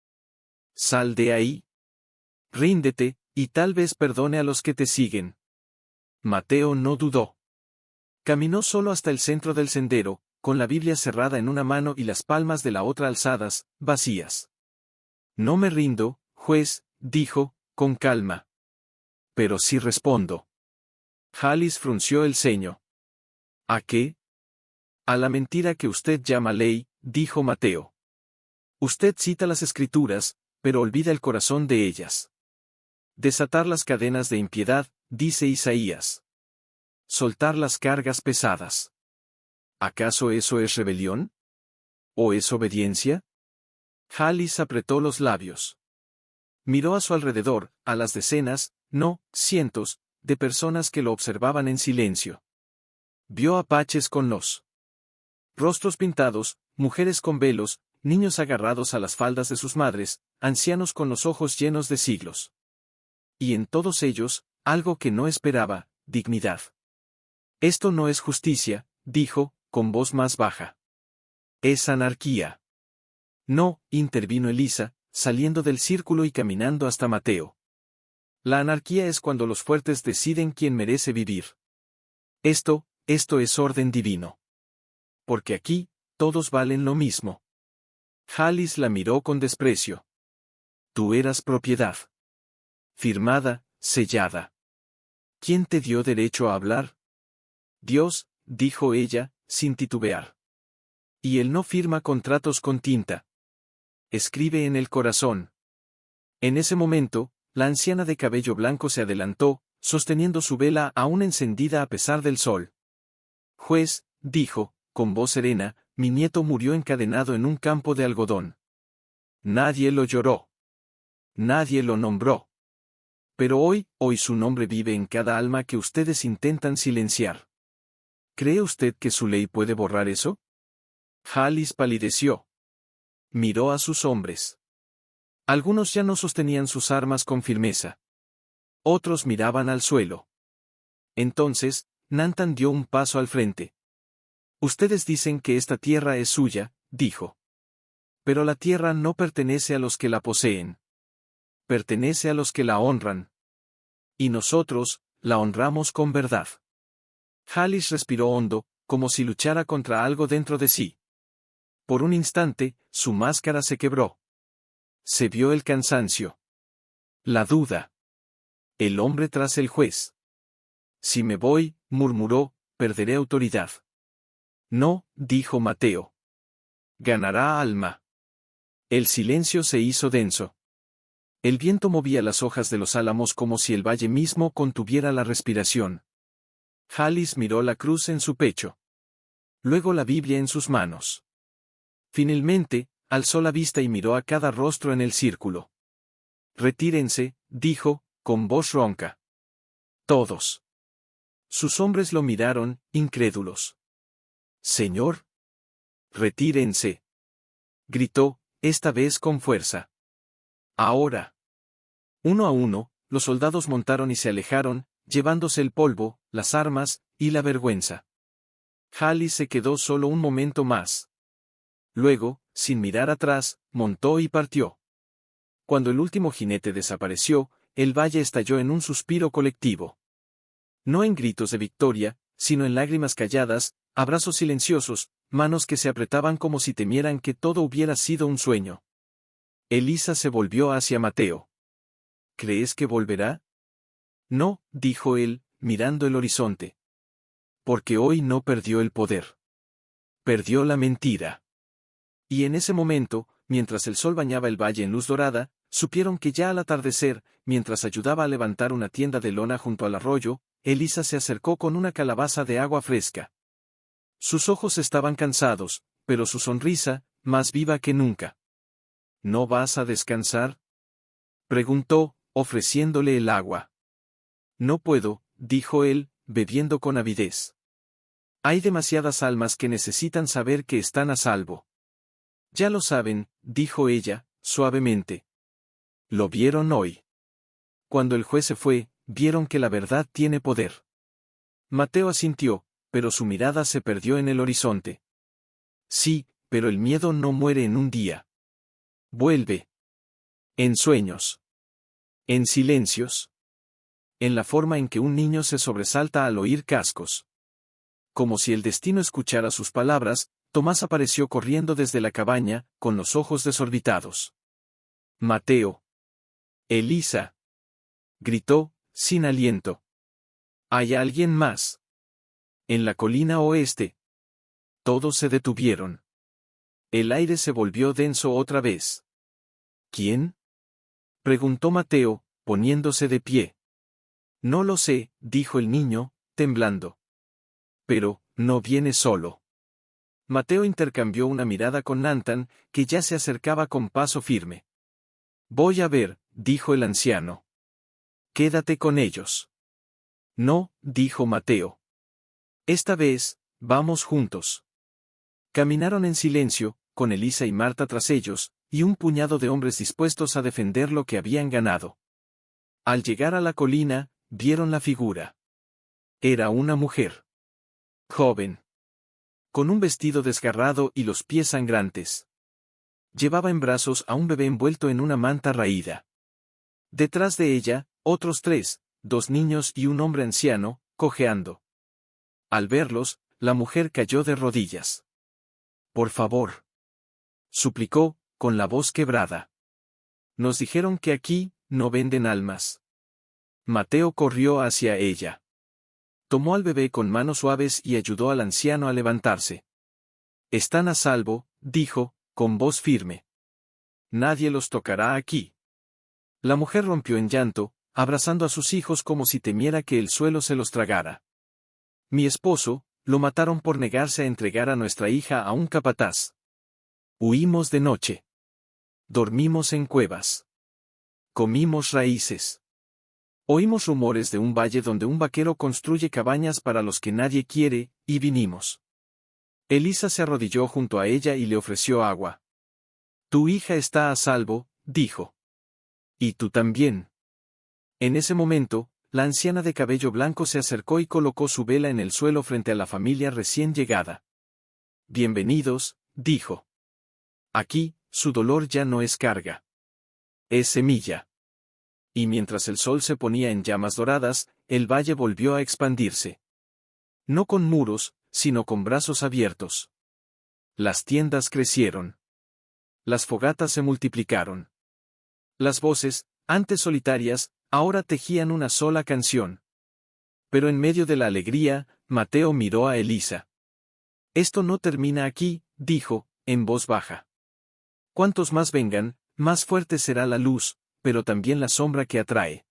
Sal de ahí. Ríndete, y tal vez perdone a los que te siguen. Mateo no dudó. Caminó solo hasta el centro del sendero, con la Biblia cerrada en una mano y las palmas de la otra alzadas, vacías. No me rindo, juez, dijo, con calma. Pero sí respondo. Halis frunció el ceño. ¿A qué? A la mentira que usted llama ley, dijo Mateo. Usted cita las Escrituras, pero olvida el corazón de ellas. Desatar las cadenas de impiedad, dice Isaías. Soltar las cargas pesadas. ¿Acaso eso es rebelión? ¿O es obediencia? Halis apretó los labios. Miró a su alrededor, a las decenas, no, cientos, de personas que lo observaban en silencio. Vio apaches con los rostros pintados, mujeres con velos, niños agarrados a las faldas de sus madres, ancianos con los ojos llenos de siglos. Y en todos ellos, algo que no esperaba, dignidad. Esto no es justicia, dijo, con voz más baja. Es anarquía. No, intervino Elisa, saliendo del círculo y caminando hasta Mateo. La anarquía es cuando los fuertes deciden quién merece vivir. Esto es orden divino. Porque aquí, todos valen lo mismo. Halis la miró con desprecio. Tú eras propiedad. Firmada, sellada. ¿Quién te dio derecho a hablar? Dios, dijo ella, sin titubear. Y él no firma contratos con tinta. Escribe en el corazón. En ese momento, la anciana de cabello blanco se adelantó, sosteniendo su vela aún encendida a pesar del sol. Juez, dijo, con voz serena, mi nieto murió encadenado en un campo de algodón. Nadie lo lloró. Nadie lo nombró. Pero hoy su nombre vive en cada alma que ustedes intentan silenciar. ¿Cree usted que su ley puede borrar eso? Halis palideció. Miró a sus hombres. Algunos ya no sostenían sus armas con firmeza. Otros miraban al suelo. Entonces, Nantan dio un paso al frente. Ustedes dicen que esta tierra es suya, dijo. Pero la tierra no pertenece a los que la poseen. Pertenece a los que la honran. Y nosotros, la honramos con verdad. Halis respiró hondo, como si luchara contra algo dentro de sí. Por un instante, su máscara se quebró. Se vio el cansancio. La duda. El hombre tras el juez. Si me voy, murmuró, perderé autoridad. No, dijo Mateo. Ganará alma. El silencio se hizo denso. El viento movía las hojas de los álamos como si el valle mismo contuviera la respiración. Halis miró la cruz en su pecho. Luego la Biblia en sus manos. Finalmente, alzó la vista y miró a cada rostro en el círculo. Retírense, dijo, con voz ronca. Todos. Sus hombres lo miraron, incrédulos. Señor. Retírense. Gritó, esta vez con fuerza. Ahora. Uno a uno, los soldados montaron y se alejaron, llevándose el polvo, las armas, y la vergüenza. Halis se quedó solo un momento más. Luego, sin mirar atrás, montó y partió. Cuando el último jinete desapareció, el valle estalló en un suspiro colectivo. No en gritos de victoria, sino en lágrimas calladas, abrazos silenciosos, manos que se apretaban como si temieran que todo hubiera sido un sueño. Elisa se volvió hacia Mateo. ¿Crees que volverá? No, dijo él, mirando el horizonte. Porque hoy no perdió el poder. Perdió la mentira. Y en ese momento, mientras el sol bañaba el valle en luz dorada, supieron que ya al atardecer, mientras ayudaba a levantar una tienda de lona junto al arroyo, Elisa se acercó con una calabaza de agua fresca. Sus ojos estaban cansados, pero su sonrisa, más viva que nunca. ¿No vas a descansar? Preguntó, ofreciéndole el agua. No puedo, dijo él, bebiendo con avidez. Hay demasiadas almas que necesitan saber que están a salvo. Ya lo saben, dijo ella, suavemente. Lo vieron hoy. Cuando el juez se fue, vieron que la verdad tiene poder. Mateo asintió, pero su mirada se perdió en el horizonte. Sí, pero el miedo no muere en un día. Vuelve. En sueños. En silencios. En la forma en que un niño se sobresalta al oír cascos. Como si el destino escuchara sus palabras, Tomás apareció corriendo desde la cabaña, con los ojos desorbitados. Mateo. Elisa. Gritó, sin aliento. ¿Hay alguien más? En la colina oeste. Todos se detuvieron. El aire se volvió denso otra vez. ¿Quién? Preguntó Mateo, poniéndose de pie. No lo sé, dijo el niño, temblando. Pero, no viene solo. Mateo intercambió una mirada con Nantan, que ya se acercaba con paso firme. Voy a ver, dijo el anciano. Quédate con ellos. No, dijo Mateo. Esta vez, vamos juntos. Caminaron en silencio, con Elisa y Marta tras ellos, y un puñado de hombres dispuestos a defender lo que habían ganado. Al llegar a la colina, vieron la figura. Era una mujer. Joven. Con un vestido desgarrado y los pies sangrantes. Llevaba en brazos a un bebé envuelto en una manta raída. Detrás de ella, otros tres, dos niños y un hombre anciano, cojeando. Al verlos, la mujer cayó de rodillas. Por favor. Suplicó, con la voz quebrada. Nos dijeron que aquí, no venden almas. Mateo corrió hacia ella. Tomó al bebé con manos suaves y ayudó al anciano a levantarse. Están a salvo, dijo, con voz firme. Nadie los tocará aquí. La mujer rompió en llanto, abrazando a sus hijos como si temiera que el suelo se los tragara. Mi esposo, lo mataron por negarse a entregar a nuestra hija a un capataz. Huimos de noche. Dormimos en cuevas. Comimos raíces. Oímos rumores de un valle donde un vaquero construye cabañas para los que nadie quiere, y vinimos. Elisa se arrodilló junto a ella y le ofreció agua. Tu hija está a salvo, dijo. Y tú también. En ese momento, la anciana de cabello blanco se acercó y colocó su vela en el suelo frente a la familia recién llegada. Bienvenidos, dijo. Aquí, su dolor ya no es carga. Es semilla. Y mientras el sol se ponía en llamas doradas, el valle volvió a expandirse. No con muros, sino con brazos abiertos. Las tiendas crecieron. Las fogatas se multiplicaron. Las voces, antes solitarias, ahora tejían una sola canción. Pero en medio de la alegría, Mateo miró a Elisa. Esto no termina aquí, dijo, en voz baja. Cuantos más vengan, más fuerte será la luz, pero también la sombra que atrae.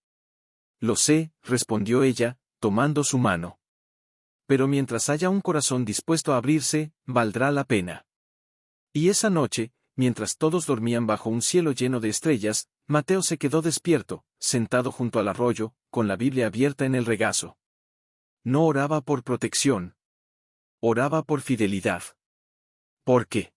Lo sé, respondió ella, tomando su mano. Pero mientras haya un corazón dispuesto a abrirse, valdrá la pena. Y esa noche, mientras todos dormían bajo un cielo lleno de estrellas, Mateo se quedó despierto, sentado junto al arroyo, con la Biblia abierta en el regazo. No oraba por protección. Oraba por fidelidad. ¿Por qué?